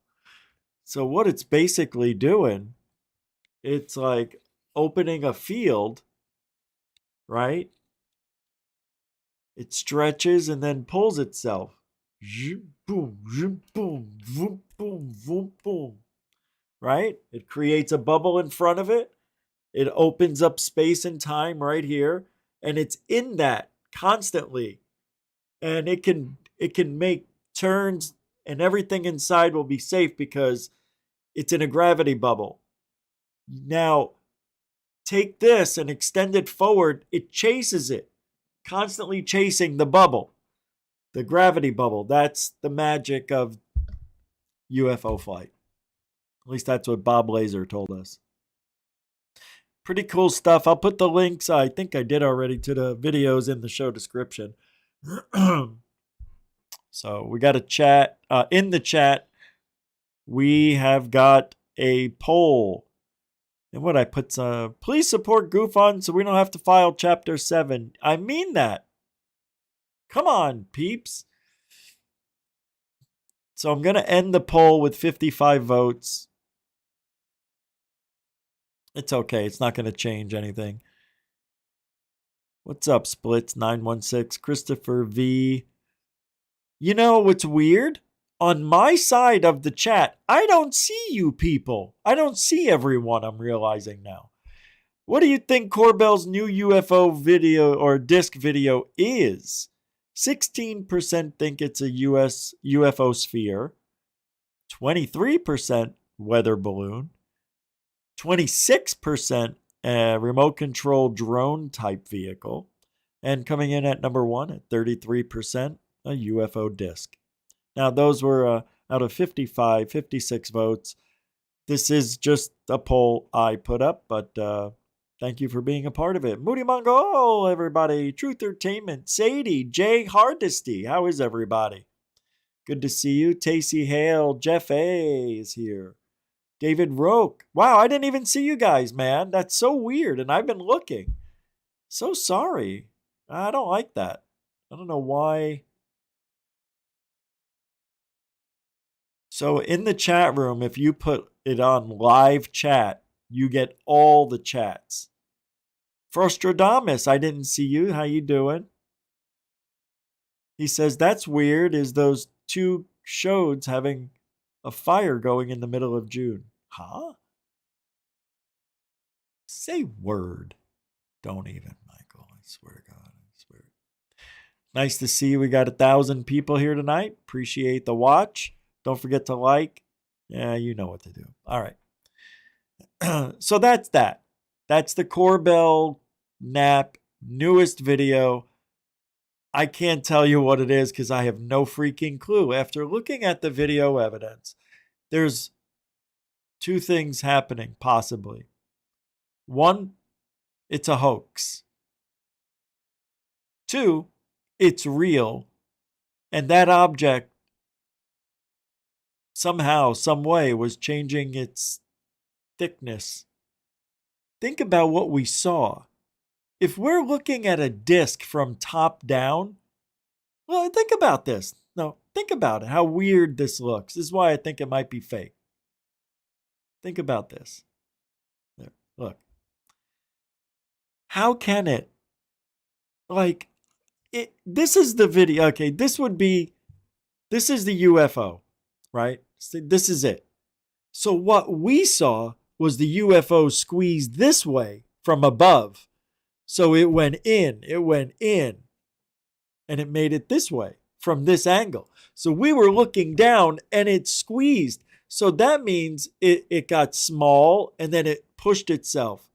So what it's basically doing, it's like opening a field, right? It stretches and then pulls itself. Boom, boom, boom, boom, boom, boom. Right? It creates a bubble in front of it. It opens up space and time right here, and it's in that constantly. And it can make turns, and everything inside will be safe because it's in a gravity bubble. Now, take this and extend it forward. It chases it, constantly chasing the bubble, the gravity bubble. That's the magic of UFO flight. At least that's what Bob Laser told us. Pretty cool stuff. I'll put the links, I think I did already, to the videos in the show description. So we got a chat. In the chat, we have got a poll. And what I put, please support GUFON so we don't have to file Chapter 7. I mean that. Come on, peeps. So I'm going to end the poll with 55 votes. It's okay. It's not going to change anything. What's up, Splits 916? Christopher V. You know what's weird? On my side of the chat, I don't see you people. I don't see everyone, I'm realizing now. What do you think Corbell's new UFO video or disc video is? 16% think it's a US UFO sphere. 23% weather balloon. 26% remote control drone type vehicle. And coming in at number 1 at 33%, a UFO disc. Now, those were out of 56 votes. This is just a poll I put up, but thank you for being a part of it. Moody Mongol, everybody. Truth Entertainment. Sadie, Jay Hardesty. How is everybody? Good to see you. Tacey Hale. Jeff A. is here. David Roke. Wow, I didn't even see you guys, man. That's so weird, and I've been looking. So sorry. I don't like that. I don't know why. So in the chat room, if you put it on live chat, you get all the chats. Frostradamus, I didn't see you. How you doing? He says, that's weird, is those two shows having a fire going in the middle of June. Huh? Say word. Don't even, Michael. I swear to God. I swear. Nice to see you. We got 1,000 people here tonight. Appreciate the watch. Don't forget to like. Yeah, you know what to do. All right. So that's that. That's the Corbell Nap newest video. I can't tell you what it is because I have no freaking clue. After looking at the video evidence, there's two things happening, possibly. One, it's a hoax. Two, it's real. And that object somehow, some way, was changing its thickness. Think about what we saw. If we're looking at a disc from top down, well, think about this. No, think about it, how weird this looks. This is why I think it might be fake. Think about this. There, look. How can it? Like, this is the video. Okay, this is the UFO, right? This is it. So what we saw was the UFO squeezed this way from above. So it went in, and it made it this way from this angle. So we were looking down and it squeezed. So that means it got small and then it pushed itself.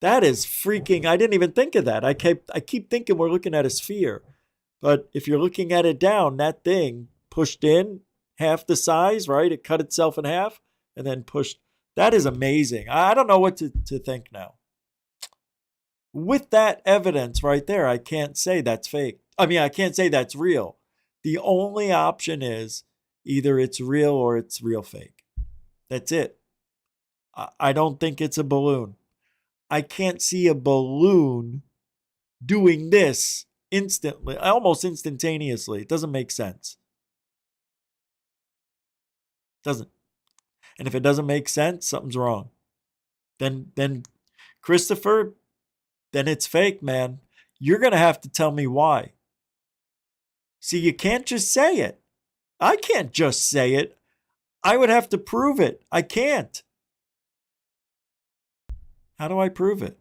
That is freaking, I didn't even think of that. I keep thinking we're looking at a sphere. But if you're looking at it down, that thing pushed in half the size, right? It cut itself in half and then pushed. That is amazing. I don't know what to think now. With that evidence right there, I can't say that's fake. I mean, I can't say that's real. The only option is either it's real or it's real fake. That's it. I don't think it's a balloon. I can't see a balloon doing this instantly, almost instantaneously. It doesn't make sense. Doesn't. And if it doesn't make sense, something's wrong. Then Christopher, then it's fake, man. You're going to have to tell me why. See, you can't just say it. I can't just say it. I would have to prove it. I can't. How do I prove it?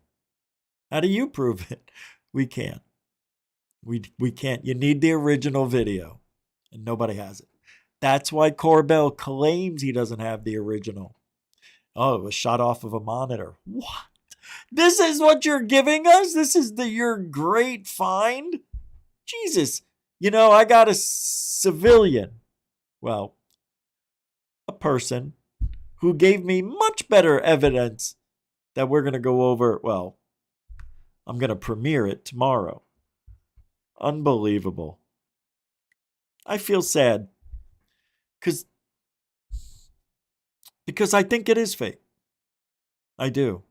How do you prove it? We can't. We can't. You need the original video, and nobody has it. That's why Corbell claims he doesn't have the original. Oh, it was shot off of a monitor. What? This is what you're giving us? This is your great find? Jesus. You know, I got a civilian, well, a person who gave me much better evidence that we're going to go over. Well, I'm going to premiere it tomorrow. Unbelievable. I feel sad because I think it is fake. I do.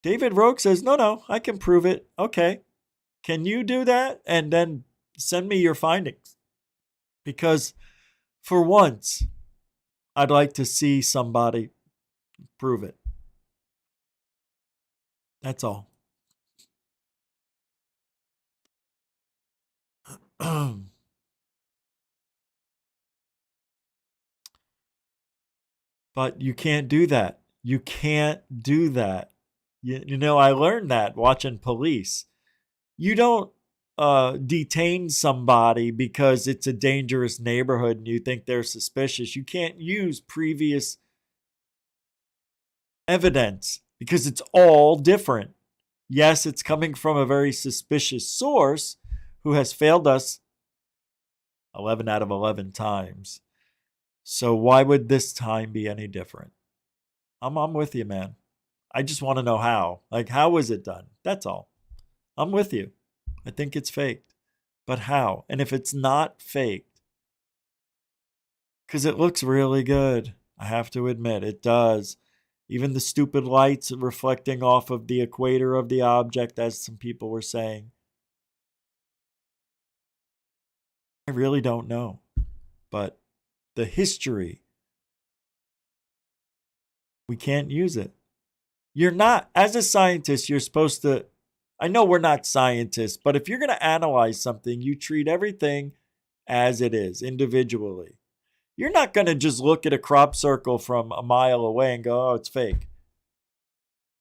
David Rogue says, no, I can prove it. Okay. Can you do that? And then send me your findings. Because for once, I'd like to see somebody prove it. That's all. But you can't do that. You can't do that. You know, I learned that watching Police. You don't detain somebody because it's a dangerous neighborhood and you think they're suspicious. You can't use previous evidence because it's all different. Yes, it's coming from a very suspicious source who has failed us 11 out of 11 times. So why would this time be any different? I'm with you, man. I just want to know how. Like, how was it done? That's all. I'm with you. I think it's faked. But how? And if it's not faked, because it looks really good, I have to admit, it does. Even the stupid lights reflecting off of the equator of the object, as some people were saying. I really don't know. But the history, we can't use it. You're not, as a scientist, you're supposed to, I know we're not scientists, but if you're going to analyze something, you treat everything as it is, individually. You're not going to just look at a crop circle from a mile away and go, oh, it's fake.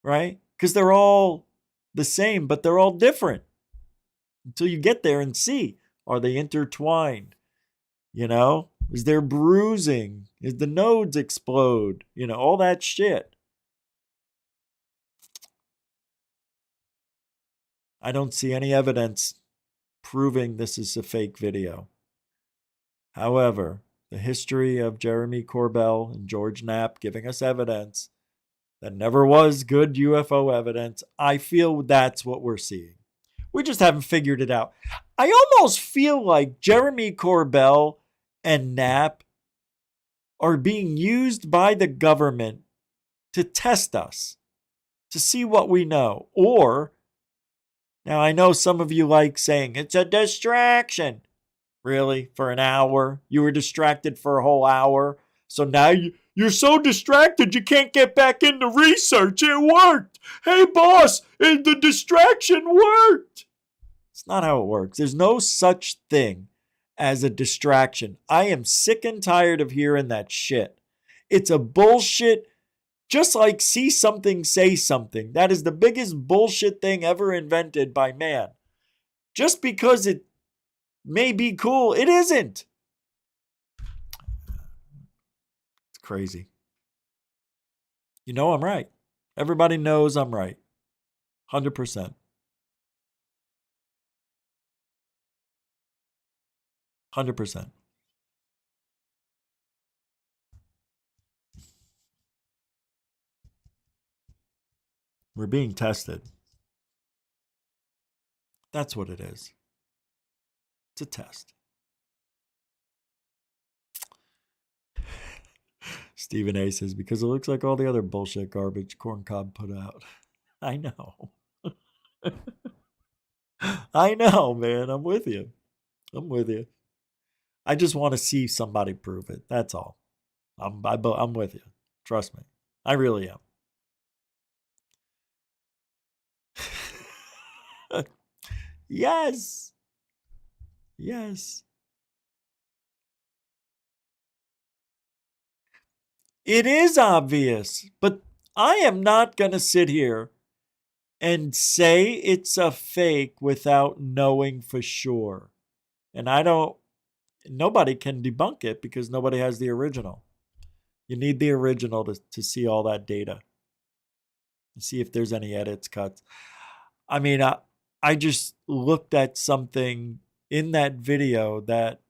Right? Because they're all the same, but they're all different. Until you get there and see, are they intertwined? You know? Is there bruising? Is the nodes explode? You know, all that shit. I don't see any evidence proving this is a fake video. However, the history of Jeremy Corbell and George Knapp giving us evidence that never was good UFO evidence, I feel that's what we're seeing. We just haven't figured it out. I almost feel like Jeremy Corbell and Knapp are being used by the government to test us, to see what we know. Or, now I know some of you like saying, it's a distraction. Really? For an hour? You were distracted for a whole hour? So now you're so distracted you can't get back into research. It worked. Hey, boss, the distraction worked. It's not how it works. There's no such thing as a distraction. I am sick and tired of hearing that shit. It's a bullshit, just like see something, say something. That is the biggest bullshit thing ever invented by man. Just because it may be cool, it isn't. It's crazy. You know I'm right. Everybody knows I'm right. 100%. 100%. We're being tested. That's what it is. It's a test. Stephen A says, because it looks like all the other bullshit garbage Corncob put out. I know. I know, man. I'm with you. I'm with you. I just want to see somebody prove it. That's all. I'm with you. Trust me. I really am. Yes. Yes. It is obvious, but I am not going to sit here and say it's a fake without knowing for sure. And nobody can debunk it because nobody has the original. You need the original to see all that data. See if there's any edits, cuts. I mean, I just looked at something in that video that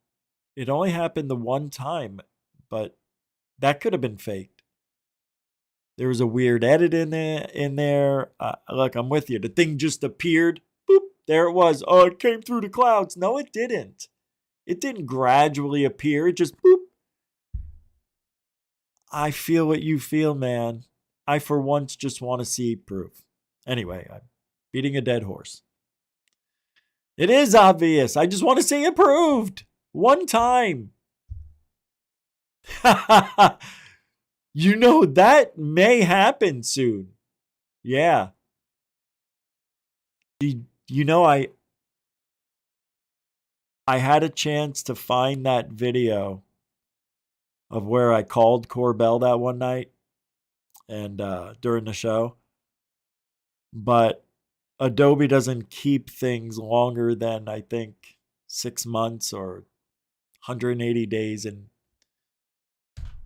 it only happened the one time, but that could have been faked. There was a weird edit in there. Look, I'm with you. The thing just appeared. Boop. There it was. Oh, it came through the clouds. No, it didn't. It didn't gradually appear. It just boop. I feel what you feel, man. I, for once, just want to see proof. Anyway, I'm beating a dead horse. It is obvious. I just want to see it proved. One time. You know, that may happen soon. Yeah. You know, I had a chance to find that video of where I called Corbell that one night and during the show. But Adobe doesn't keep things longer than, I think, 6 months or 180 days in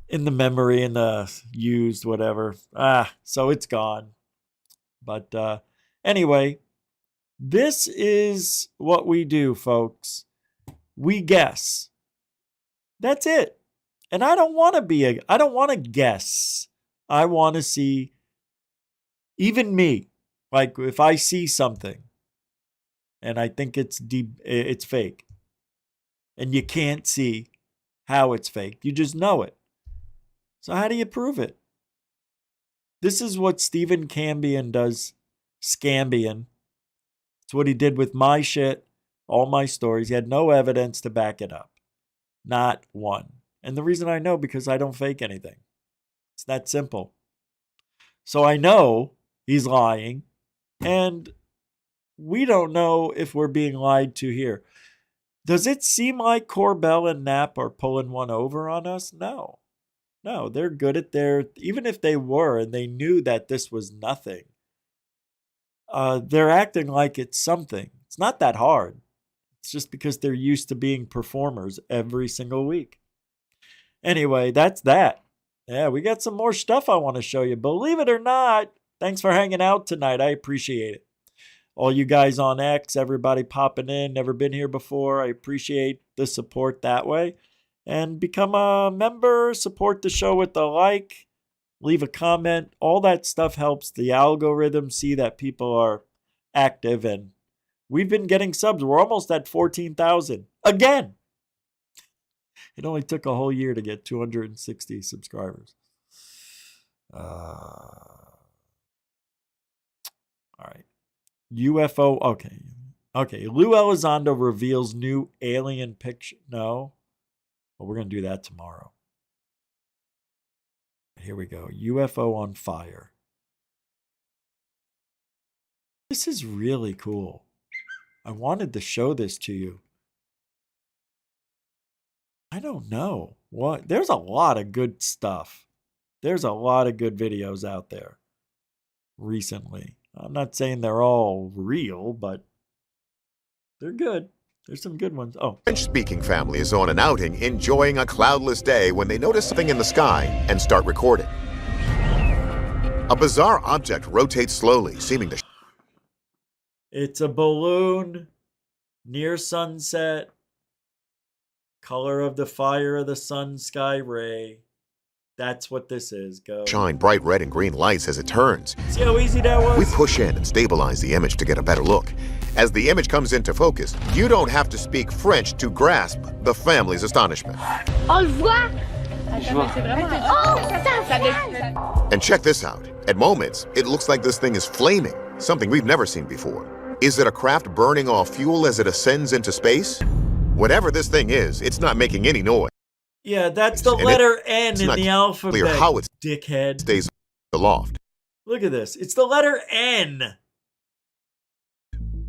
the memory, in the used, whatever. So it's gone. But anyway, this is what we do, folks. We guess. That's it. And I don't want to guess. I want to see, even me, like if I see something and I think it's fake, and you can't see how it's fake, you just know it. So how do you prove it? This is what Stephen Cambion does. Scambion. It's what he did with my shit, all my stories. He had no evidence to back it up. Not one. And the reason I know, because I don't fake anything. It's that simple. So I know he's lying, and we don't know if we're being lied to here. Does it seem like Corbell and Knapp are pulling one over on us? No. No, they're good at even if they were and they knew that this was nothing, they're acting like it's something. It's not that hard. It's just because they're used to being performers every single week. Anyway, that's that. Yeah, we got some more stuff I want to show you. Believe it or not, thanks for hanging out tonight. I appreciate it. All you guys on X, everybody popping in, never been here before. I appreciate the support that way. And become a member, support the show with a like, leave a comment. All that stuff helps the algorithm see that people are active. And we've been getting subs. We're almost at 14,000. Again! It only took a whole year to get 260 subscribers. All right. UFO. Okay. Lou Elizondo reveals new alien picture. No. Well, we're going to do that tomorrow. Here we go. UFO on fire. This is really cool. I wanted to show this to you. I don't know. What? There's a lot of good stuff. There's a lot of good videos out there recently. I'm not saying they're all real, but they're good. There's some good ones. Oh. French-speaking family is on an outing enjoying a cloudless day when they notice something in the sky and start recording. A bizarre object rotates slowly, seeming to... It's a balloon near sunset. Color of the fire of the sun sky ray. That's what this is. Go. Shine bright red and green lights as it turns. See how easy that was? We push in and stabilize the image to get a better look. As the image comes into focus, you don't have to speak French to grasp the family's astonishment. On le voit? Oh, And check this out. At moments, it looks like this thing is flaming, something we've never seen before. Is it a craft burning off fuel as it ascends into space? Whatever this thing is, it's not making any noise. Yeah, that's the And letter N it's in not the alphabet, clear how it dickhead. stays aloft. Look at this. It's the letter N.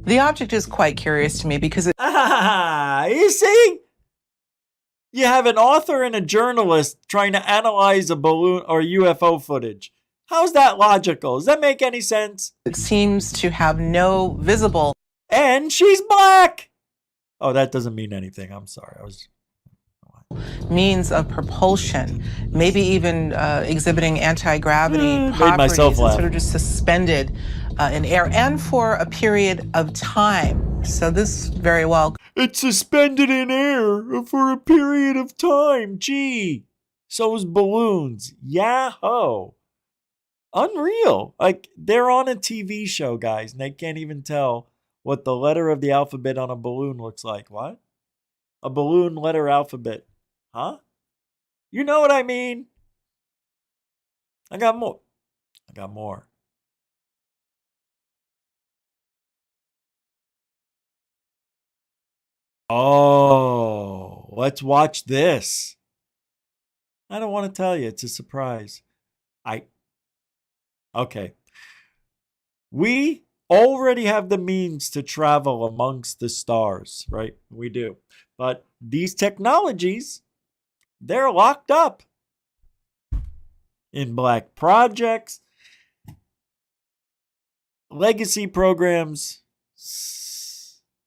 The object is quite curious to me because it You see? You have an author and a journalist trying to analyze a balloon or UFO footage. How's that logical? Does that make any sense? seems to have no visible And she's black. Oh, that doesn't mean anything. I'm sorry. means of propulsion, maybe even exhibiting anti-gravity made properties, myself and laugh. sort of just suspended in air and for a period of time. So this very well It's suspended in air for a period of time. Gee. So's balloons. Yahoo. Unreal. Like, they're on a TV show, guys, and they can't even tell what the letter of the alphabet on a balloon looks like. What? A balloon letter alphabet. Huh? You know what I mean? I got more. Oh, let's watch this. I don't want to tell you. It's a surprise. Okay. We already have the means to travel amongst the stars, right? We do. But these technologies, they're locked up in black projects, legacy programs,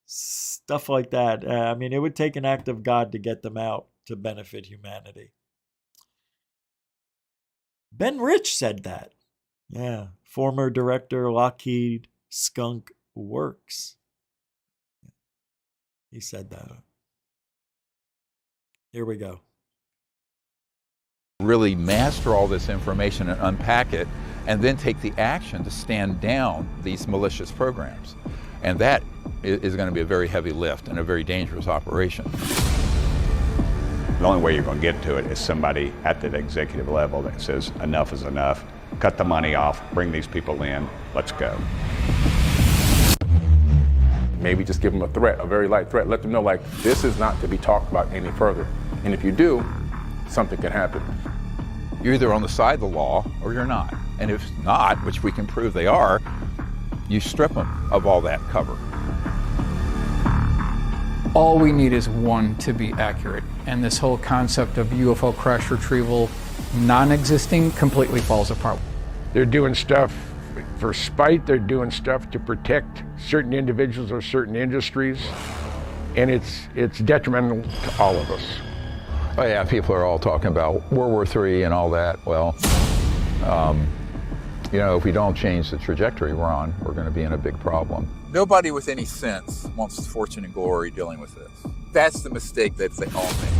stuff like that. I mean, it would take an act of God to get them out to benefit humanity. Ben Rich said that. Yeah. Former director, Lockheed Skunk Works. He said that. Here we go. Really master all this information and unpack it, and then take the action to stand down these malicious programs. And that is going to be a very heavy lift and a very dangerous operation. The only way you're going to get to it is somebody at that executive level that says enough is enough, cut the money off, bring these people in, let's go. Maybe just give them a threat, a very light threat. Let them know, like, this is not to be talked about any further. And if you do, something can happen. You're either on the side of the law or you're not. And if not, which we can prove they are, you strip them of all that cover. All we need is one to be accurate. And this whole concept of UFO crash retrieval non-existing completely falls apart. They're doing stuff for spite. They're doing stuff to protect certain individuals or certain industries. And it's detrimental to all of us. Oh yeah, people are all talking about World War III and all that. Well, you know, if we don't change the trajectory we're on, we're going to be in a big problem. Nobody with any sense wants fortune and glory dealing with this. That's the mistake that they all make.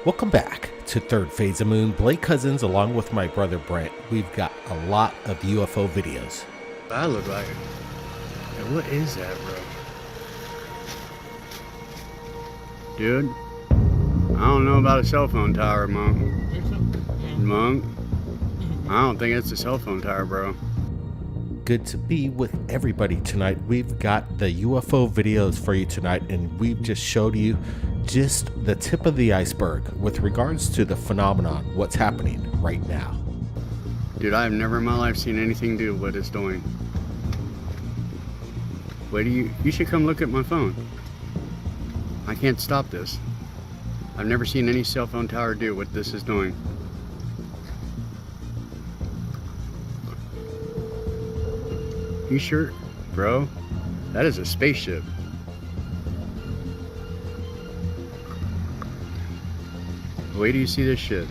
Welcome back to Third Phase of Moon. Blake Cousins along with my brother Brent. We've got a lot of UFO videos. I look like it. Hey, what is that, bro? Dude, I don't know about a cell phone tower, Monk. Monk, I don't think it's a cell phone tower, bro. Good to be with everybody tonight. We've got the UFO videos for you tonight, and we've just showed you just the tip of the iceberg with regards to the phenomenon, what's happening right now. Dude, I've never in my life seen anything do what it's doing. Wait, you should come look at my phone. I can't stop this. I've never seen any cell phone tower do what this is doing. You sure, bro? That is a spaceship. Wait till you see this shit.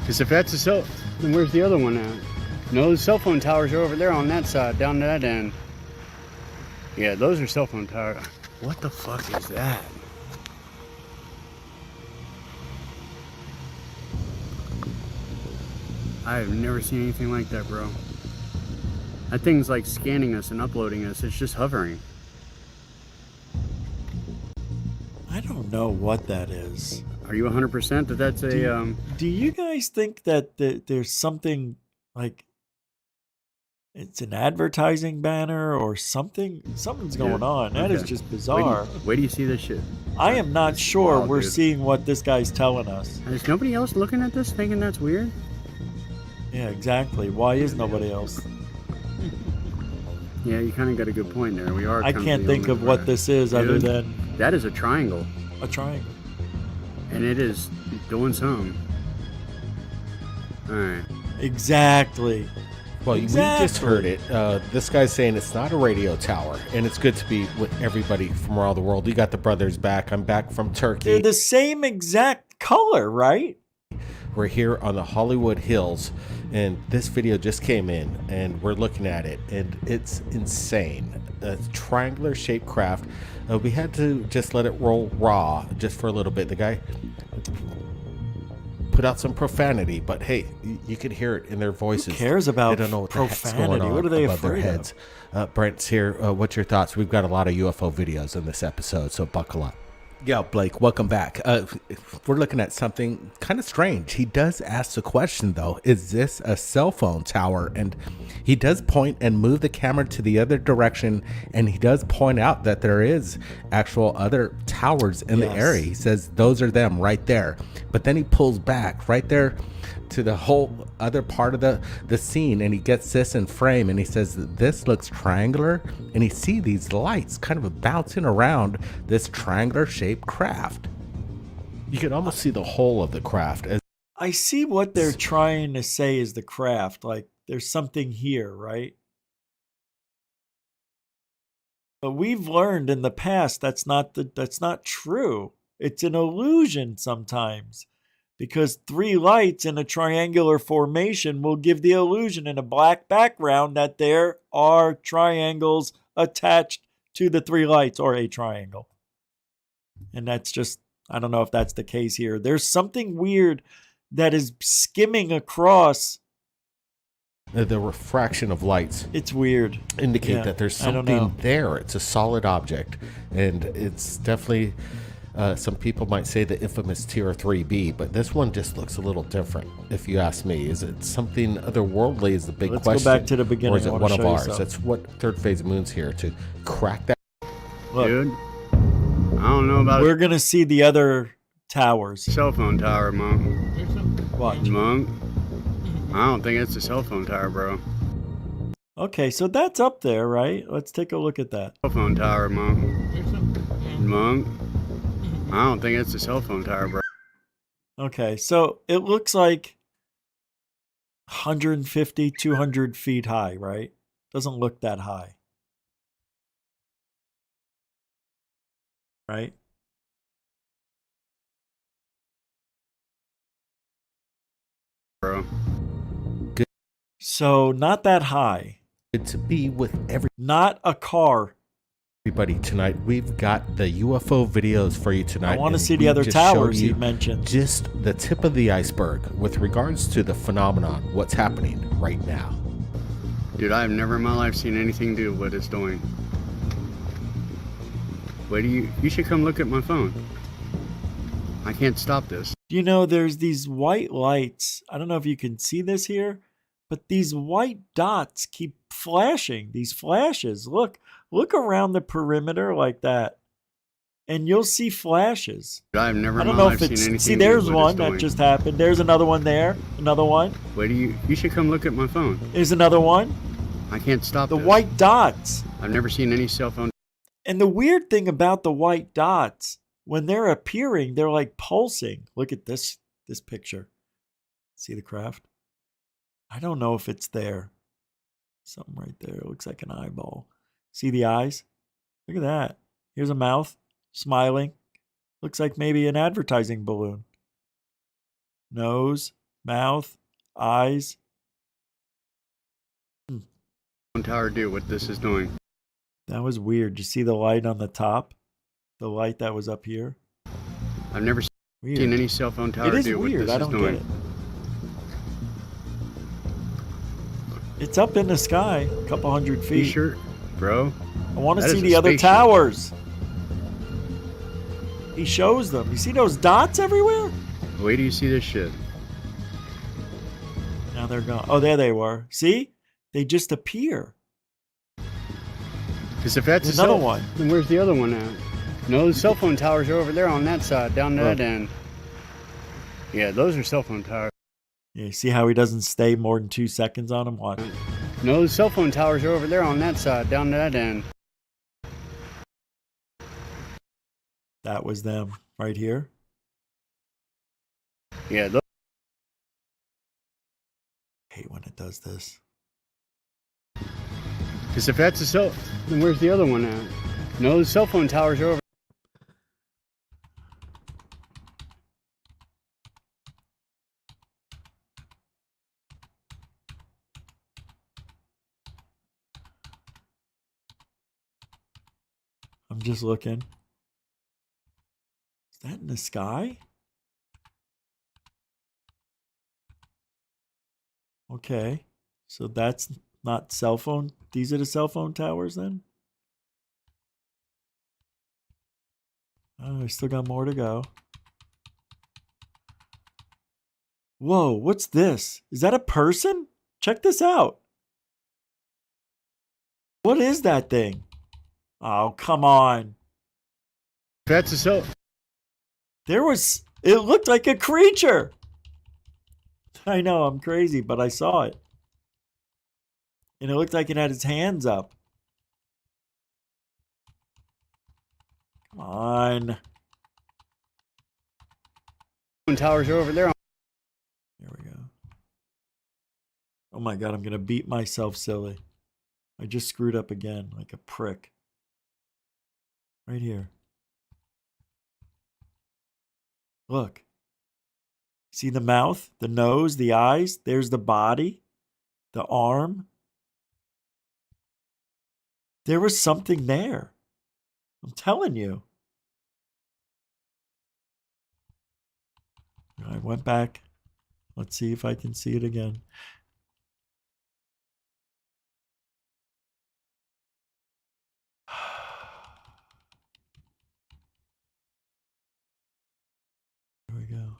Because if that's a cell, then where's the other one at? No, the cell phone towers are over there on that side, down to that end. Yeah, those are cell phone towers. What the fuck is that? I've never seen anything like that, bro. That thing's like scanning us and uploading us. It's just hovering. I don't know what that is. Are you 100% that that's a Do you guys think that there's something like it's an advertising banner or something? Something's going on. That is just bizarre. Where do you see this shit? I am not sure wild, we're dude. seeing what this guy's telling us. Is nobody else looking at this thinking that's weird? Yeah, exactly. Why is nobody else? Yeah, you kind of got a good point there. We are. I can't think of what this is other than that is a triangle. a triangle. And it is doing something. All right. Exactly. Well, we just heard it. This guy's saying it's not a radio tower, and it's good to be with everybody from around the world. You got the brothers back. I'm back from Turkey. They're the same exact color, right? We're here on the Hollywood Hills, and this video just came in, and we're looking at it, and it's insane. A triangular shaped craft. We had to just let it roll raw just for a little bit. The guy put out some profanity, but hey, you could hear it in their voices. Who cares about they don't know what profanity? the heck's going on What are they above their afraid heads. Brent's here. What's your thoughts? We've got a lot of UFO videos in this episode, so buckle up. Yeah, Blake, welcome back. We're looking at something kind of strange. He does ask the question, though, is this a cell phone tower? And he does point and move the camera to the other direction, and he does point out that there is actual other towers in the area. He says those are them right there. But then he pulls back right there to the whole other part of the scene, and he gets this in frame, and he says this looks triangular, and you see these lights kind of bouncing around this triangular shaped craft. You can almost see the whole of the craft. I see what they're trying to say is the craft. Like there's something here, right? But we've learned in the past that's not true. It's an illusion sometimes. Because three lights in a triangular formation will give the illusion in a black background that there are triangles attached to the three lights or a triangle. And that's just, I don't know if that's the case here. There's something weird that is skimming across. The refraction of lights. It's weird. Indicate that there's something there. It's a solid object. And it's definitely... some people might say the infamous Tier 3B, but this one just looks a little different, if you ask me. Is it something otherworldly is the big question? Let's go back to the beginning. Or is it one of ours? That's what Third Phase Moon's here, to crack that. Look, dude, I don't know about we're going to see the other towers. Cell phone tower, Monk. Watch. Monk, I don't think it's a cell phone tower, bro. Okay, so that's up there, right? Let's take a look at that. Cell phone tower, Monk. Monk, I don't think it's a cell phone tower, bro. Okay, so it looks like 150, 200 feet high, right? Doesn't look that high. Right? Bro. Good. So not that high. Good to be with Not a car. Everybody tonight. We've got the UFO videos for you tonight. I want to see the other towers you mentioned. Just the tip of the iceberg with regards to the phenomenon, what's happening right now. Dude, I've never in my life seen anything do what it's doing. Wait, you should come look at my phone. I can't stop this. You know, there's these white lights. I don't know if you can see this here, but these white dots keep flashing. These flashes. Look around the perimeter like that, and you'll see flashes. I've never I don't know if it's... See, there's one that just happened. There's another one there. Another one. Wait, you should come look at my phone. There's another one. I can't stop the this. White dots. I've never seen any cell phone. And the weird thing about the white dots, when they're appearing, they're like pulsing. Look at this picture. See the craft? I don't know if it's there. Something right there. It looks like an eyeball. See the eyes? Look at that. Here's a mouth, smiling. Looks like maybe an advertising balloon. Nose, mouth, eyes. Tower do what this is doing. That was weird. You see the light on the top? The light that was up here? I've never seen any cell phone tower do what this is doing. I don't get it. It's up in the sky, a couple hundred feet. T-shirt, bro. I want to That see is a the other spaceship. towers. He shows them. You see those dots everywhere? Wait till you see this shit. Now they're gone. Oh, there they were. See? They just appear. Because if that's another one, then where's the other one at? No, the cell phone towers are over there on that side, down to that end. Yeah, those are cell phone towers. Yeah, see how he doesn't stay more than 2 seconds on them? Watch. No, the cell phone towers are over there on that side, down to that end. That was them right here. Yeah, those. I hate when it does this. Because if that's a cell, then where's the other one at? No, the cell phone towers are over. I'm just looking. Is that in the sky? Okay. So that's not cell phone. These are the cell phone towers then? Oh, I still got more to go. Whoa, what's this? Is that a person? Check this out. What is that thing? Oh, come on. That's a cell. It looked like a creature. I know, I'm crazy, but I saw it. And it looked like it had its hands up. Come on. Towers are over there. There we go. Oh my God, I'm going to beat myself silly. I just screwed up again, like a prick. Right here. Look. See the mouth, the nose, the eyes? There's the body, the arm. There was something there. I'm telling you. I went back. Let's see if I can see it again. There we go.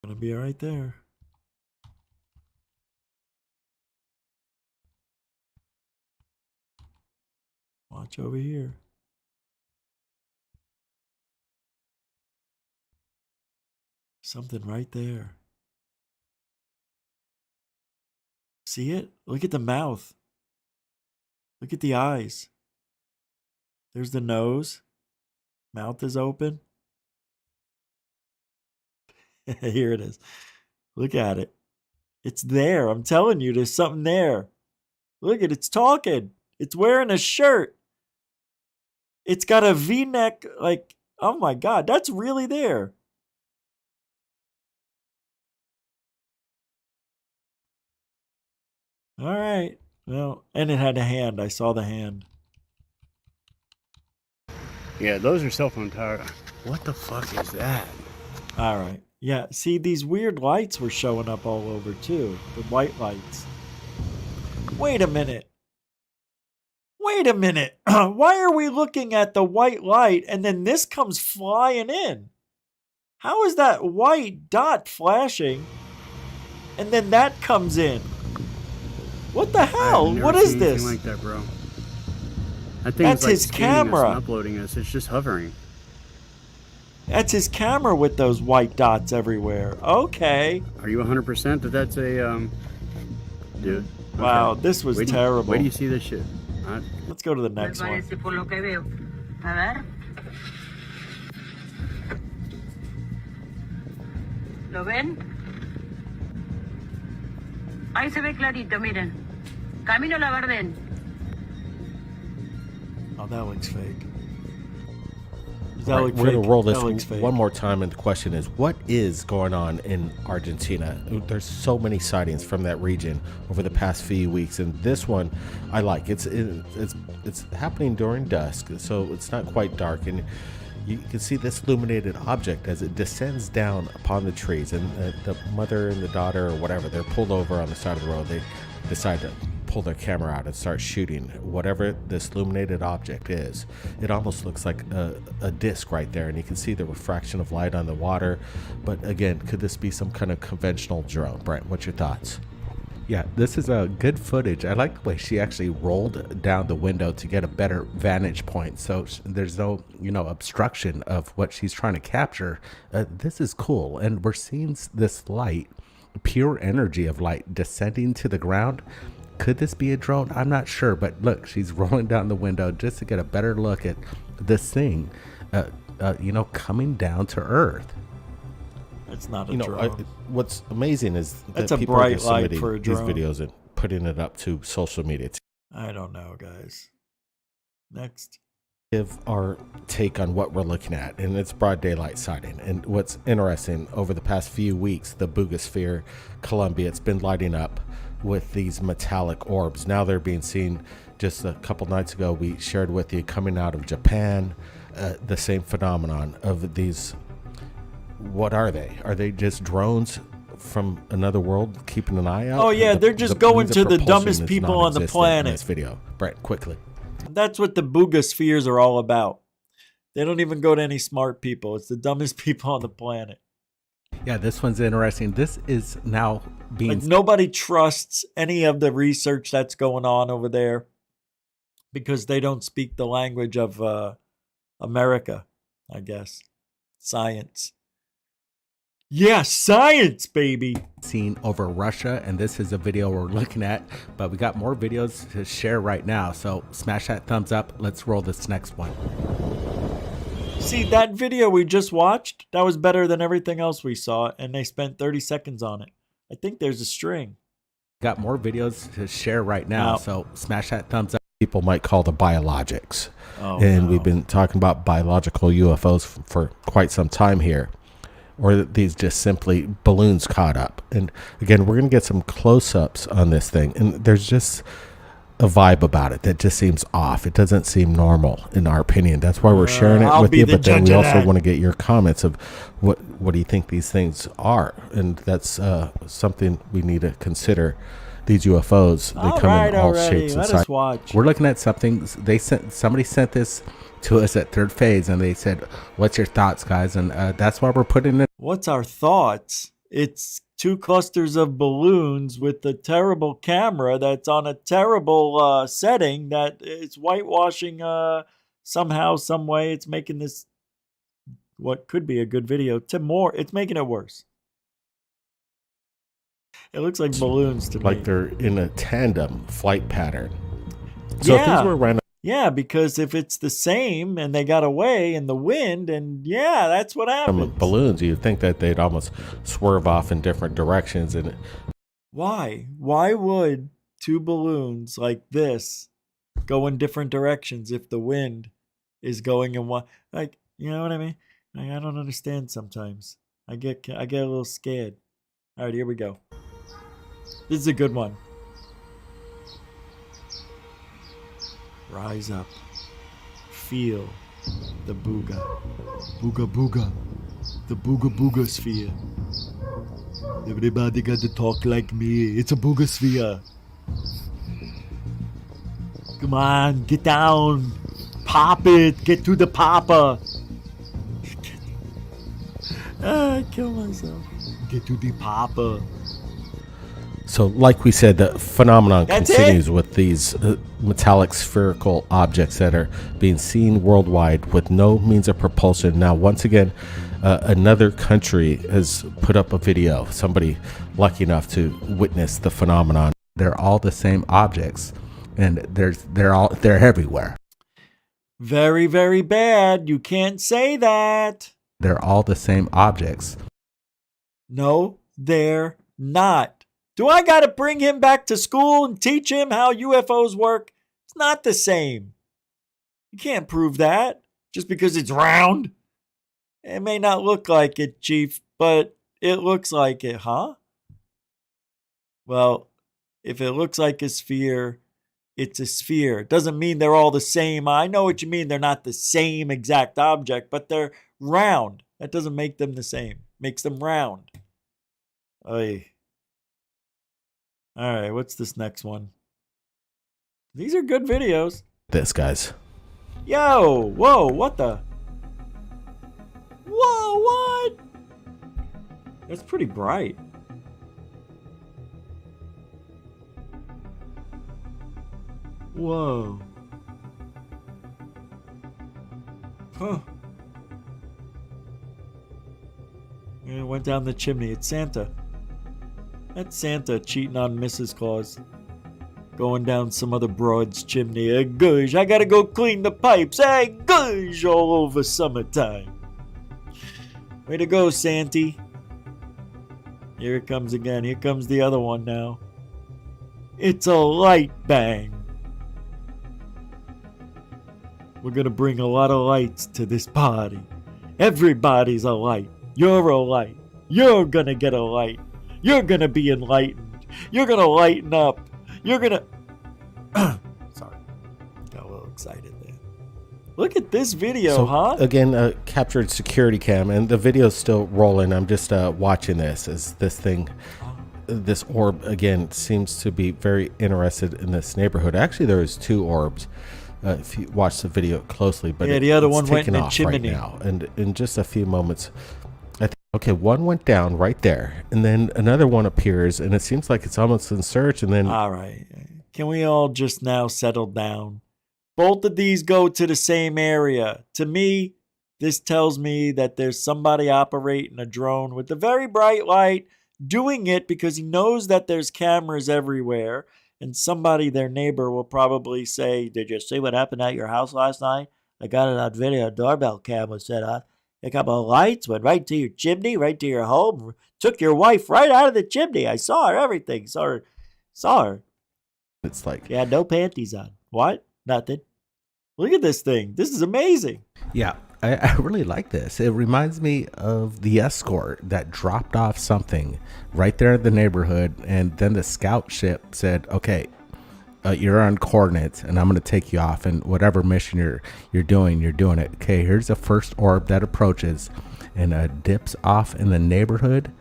Gonna be right there. Watch over here. Something right there. See it? Look at the mouth. Look at the eyes. There's the nose. Mouth is open. Here it is. Look at it. It's there. I'm telling you, there's something there. Look at it. It's talking. It's wearing a shirt. It's got a V-neck. Like, oh my God, that's really there. All right. Well, and it had a hand. I saw the hand. Yeah, those are cell phone towers. What the fuck is that? All right. Yeah, see, these weird lights were showing up all over too. The white lights. Wait a minute. Wait a minute. Why are we looking at the white light and then this comes flying in? How is that white dot flashing and then that comes in? What the hell? What is this? Like that, bro. I think that's it's like his camera. Us and uploading us. It's just hovering. That's his camera with those white dots everywhere. Okay. Are you 100% that that's a dude? Okay. Wow, this was terrible. Wait do you see this shit? Let's go to the next one. ¿Lo ven? Ahí se ve clarito, miren. Camino La Verden. Oh, that looks fake. All right, we're going to roll this fake. one more time, and the question is, what is going on in Argentina? There's so many sightings from that region over the past few weeks, and this one I like. It's happening during dusk, so it's not quite dark, and you can see this illuminated object as it descends down upon the trees, and the mother and the daughter, or whatever, they're pulled over on the side of the road. They decide to pull their camera out and start shooting whatever this illuminated object is. It almost looks like a disc right there, and you can see the refraction of light on the water. But again, could this be some kind of conventional drone? Brent, what's your thoughts? Yeah, this is a good footage. I like the way she actually rolled down the window to get a better vantage point, so there's no, obstruction of what she's trying to capture. This is cool, and we're seeing this light, pure energy of light descending to the ground. Could this be a drone? I'm not sure, but look, she's rolling down the window just to get a better look at this thing, coming down to Earth. It's not a drone. What's amazing is that a people are bright light submitting for a these drone. videos and putting it up to social media. I don't know, guys. Next. Give our take on what we're looking at, and it's broad daylight sighting. And what's interesting, over the past few weeks, the Bugosphere, Colombia, it's been lighting up with these metallic orbs. Now they're being seen. Just a couple nights ago, we shared with you coming out of Japan, the same phenomenon of these. What are they? Are they just drones from another world keeping an eye out? Oh yeah, they're just going to the dumbest is people on the non-existent planet. In this video, Brett, quickly. That's what the Bugospheres are all about. They don't even go to any smart people. It's the dumbest people on the planet. Yeah, this one's interesting. This is now being... nobody trusts any of the research that's going on over there because they don't speak the language of America, I guess. Science. Yeah, science, baby. Seen over Russia, and this is a video we're looking at, but we got more videos to share right now, so smash that thumbs up. Let's roll this next one. See, that video we just watched, that was better than everything else we saw, and they spent 30 seconds on it. I think there's a string. Got more videos to share right now, so smash that thumbs up. People might call the biologics. We've been talking about biological UFOs for quite some time here. Or these just simply balloons caught up. And again, we're going to get some close-ups on this thing. And there's just a vibe about it that just seems off. It doesn't seem normal, in our opinion. That's why we're sharing it with you. But then we also want to get your comments of what do you think these things are? And that's something we need to consider. These UFOs, they come in all shapes and sizes. We're looking at something. Somebody sent this to us at Third Phase, and they said, "What's your thoughts, guys?" And that's why we're putting it. What's our thoughts? It's two clusters of balloons with a terrible camera that's on a terrible setting that is whitewashing somehow, some way. It's making this what could be a good video it's making it worse. It looks like balloons to me. Like they're in a tandem flight pattern. So if these were random. Yeah, because if it's the same and they got away in the wind, and that's what happens. Balloons, you'd think that they'd almost swerve off in different directions. And why? Why would two balloons like this go in different directions if the wind is going in one? Like, you know what I mean? Like, I don't understand sometimes. I get a little scared. All right, here we go. This is a good one. Rise up. Feel the booga. Booga booga. The booga booga sphere. Everybody got to talk like me. It's a booga sphere. Come on, get down. Pop it. Get to the popper. I kill myself. Get to the popper. So, like we said, the phenomenon continues with these metallic spherical objects that are being seen worldwide with no means of propulsion. Now, once again, another country has put up a video. Somebody lucky enough to witness the phenomenon. They're all the same objects, and they're everywhere. Very, very bad. You can't say that. They're all the same objects. No, they're not. Do I got to bring him back to school and teach him how UFOs work? It's not the same. You can't prove that just because it's round. It may not look like it, Chief, but it looks like it, huh? Well, if it looks like a sphere, it's a sphere. It doesn't mean they're all the same. I know what you mean. They're not the same exact object, but they're round. That doesn't make them the same. Makes them round. Oy. All right, what's this next one? These are good videos. This, guys. Yo, whoa, what the? Whoa, what? That's pretty bright. Whoa. Huh. And it went down the chimney. It's Santa. That's Santa cheating on Mrs. Claus. Going down some other broad's chimney. Hey, gosh, I gotta go clean the pipes. Hey, gosh, all over summertime. Way to go, Santy. Here it comes again. Here comes the other one now. It's a light bang. We're gonna bring a lot of lights to this party. Everybody's a light. You're a light. You're gonna get a light. You're gonna be enlightened. You're gonna lighten up. You're gonna... Sorry. Got a little excited there. Look at this video, So, huh? again, captured security cam, and the video's still rolling. I'm just watching this as this thing, this orb, again, seems to be very interested in this neighborhood. Actually, there was 2 orbs. If you watch the video closely, but yeah, the other one went in the off chimney right now, and in just a few moments, I think, okay, one went down right there, and then another one appears, and it seems like it's almost in search, and then All right. Can we all just now settle down? Both of these go to the same area. To me, this tells me that there's somebody operating a drone with a very bright light, doing it because he knows that there's cameras everywhere. And somebody, their neighbor, will probably say, did you see what happened at your house last night? I got it on video. A doorbell cam was set on. A couple of lights went right to your chimney, right to your home. Took your wife right out of the chimney. I saw her, everything. Saw her. it's like, She had no panties on. What? Nothing. Look at this thing. This is amazing. yeah, I really like this. It reminds me of the escort that dropped off something right there in the neighborhood, and then the scout ship said, okay, you're on coordinates, and I'm going to take you off, and whatever mission you're doing it. Okay, here's the first orb that approaches and dips off in the neighborhood.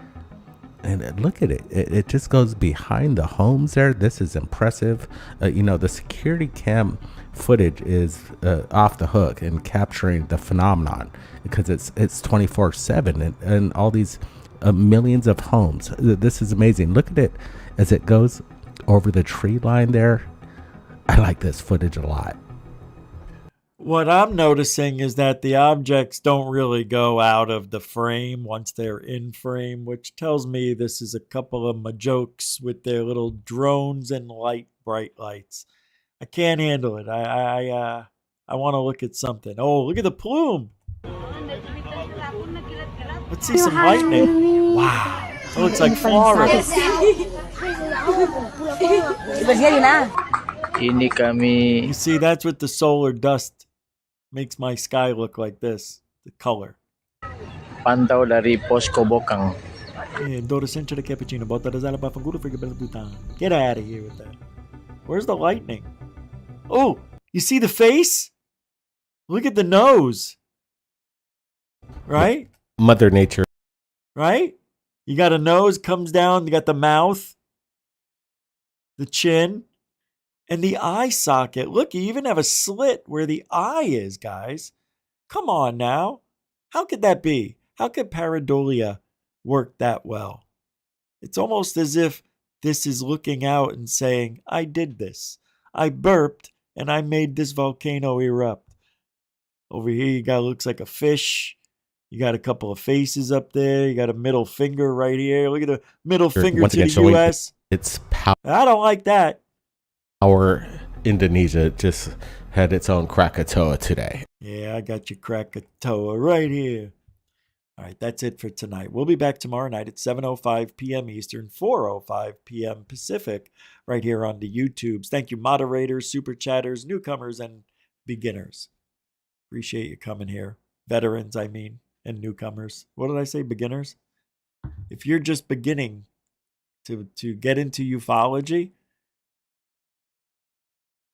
And look at it. It just goes behind the homes there. This is impressive. The security cam footage is off the hook and capturing the phenomenon because it's 24/7 and all these millions of homes. This is amazing. Look at it as it goes over the tree line there. I like this footage a lot. What I'm noticing is that the objects don't really go out of the frame once they're in frame, which tells me this is a couple of majokes with their little drones and bright lights. I can't handle it. I want to look at something. Oh, look at the plume. Let's see some lightning. Wow. It looks like Florida. You see, that's what the solar dust makes my sky look like this. The color. Pantau dari pos Kobokang. Get out of here with that. Where's the lightning? Oh, you see the face? Look at the nose. Right? Mother Nature. Right? You got a nose, comes down, you got the mouth, the chin, and the eye socket. Look, you even have a slit where the eye is, guys. Come on now. How could that be? How could pareidolia work that well? It's almost as if this is looking out and saying, I did this. I burped and I made this volcano erupt. Over here, you got looks like a fish. You got a couple of faces up there. You got a middle finger right here. Look at the middle finger Once to again, the showing U.S. It's power. I don't like that. Indonesia just had its own Krakatoa today. Yeah, I got your Krakatoa right here. All right, that's it for tonight. We'll be back tomorrow night at 7:05 p.m. Eastern, 4:05 p.m. Pacific, right here on the YouTubes. Thank you, moderators, super chatters, newcomers, and beginners. Appreciate you coming here. Veterans, I mean. and newcomers. What did I say? Beginners? If you're just beginning to get into ufology,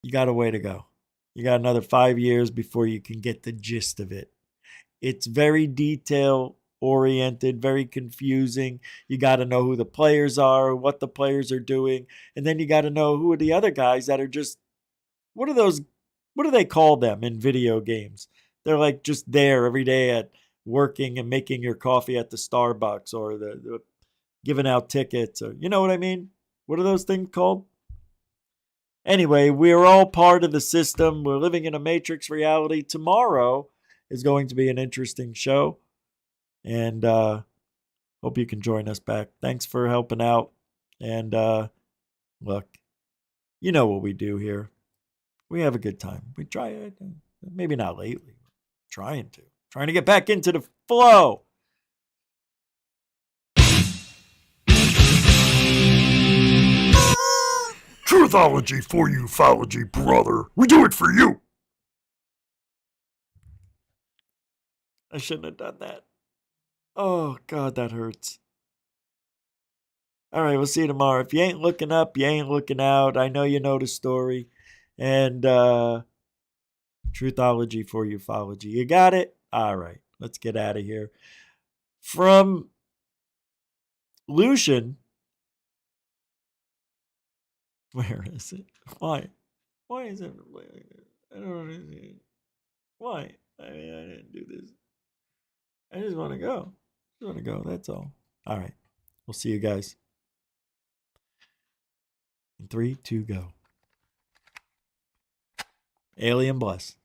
you got a way to go. You got another 5 years before you can get the gist of it. It's very detail oriented, very confusing. You got to know who the players are, what the players are doing, and then you got to know who are the other guys that are just, what do they call them in video games? They're like just there every day at working and making your coffee at the Starbucks, or the giving out tickets, or you know what I mean? What are those things called? Anyway, we're all part of the system. We're living in a matrix reality. Tomorrow is going to be an interesting show, and hope you can join us back. Thanks for helping out. And look, you know what we do here. We have a good time. We try it. Maybe not lately. Trying to get back into the flow. Truthology for ufology, brother. We do it for you. I shouldn't have done that. Oh, God, that hurts. All right, we'll see you tomorrow. If you ain't looking up, you ain't looking out. I know you know the story. And truthology for ufology. You got it? All right, let's get out of here. From Lucian. Where is it? Why? Why is it? I don't understand. Why? I mean, I didn't do this. I just want to go. That's all. All right. We'll see you guys. In 3, 2, go. Alien bless.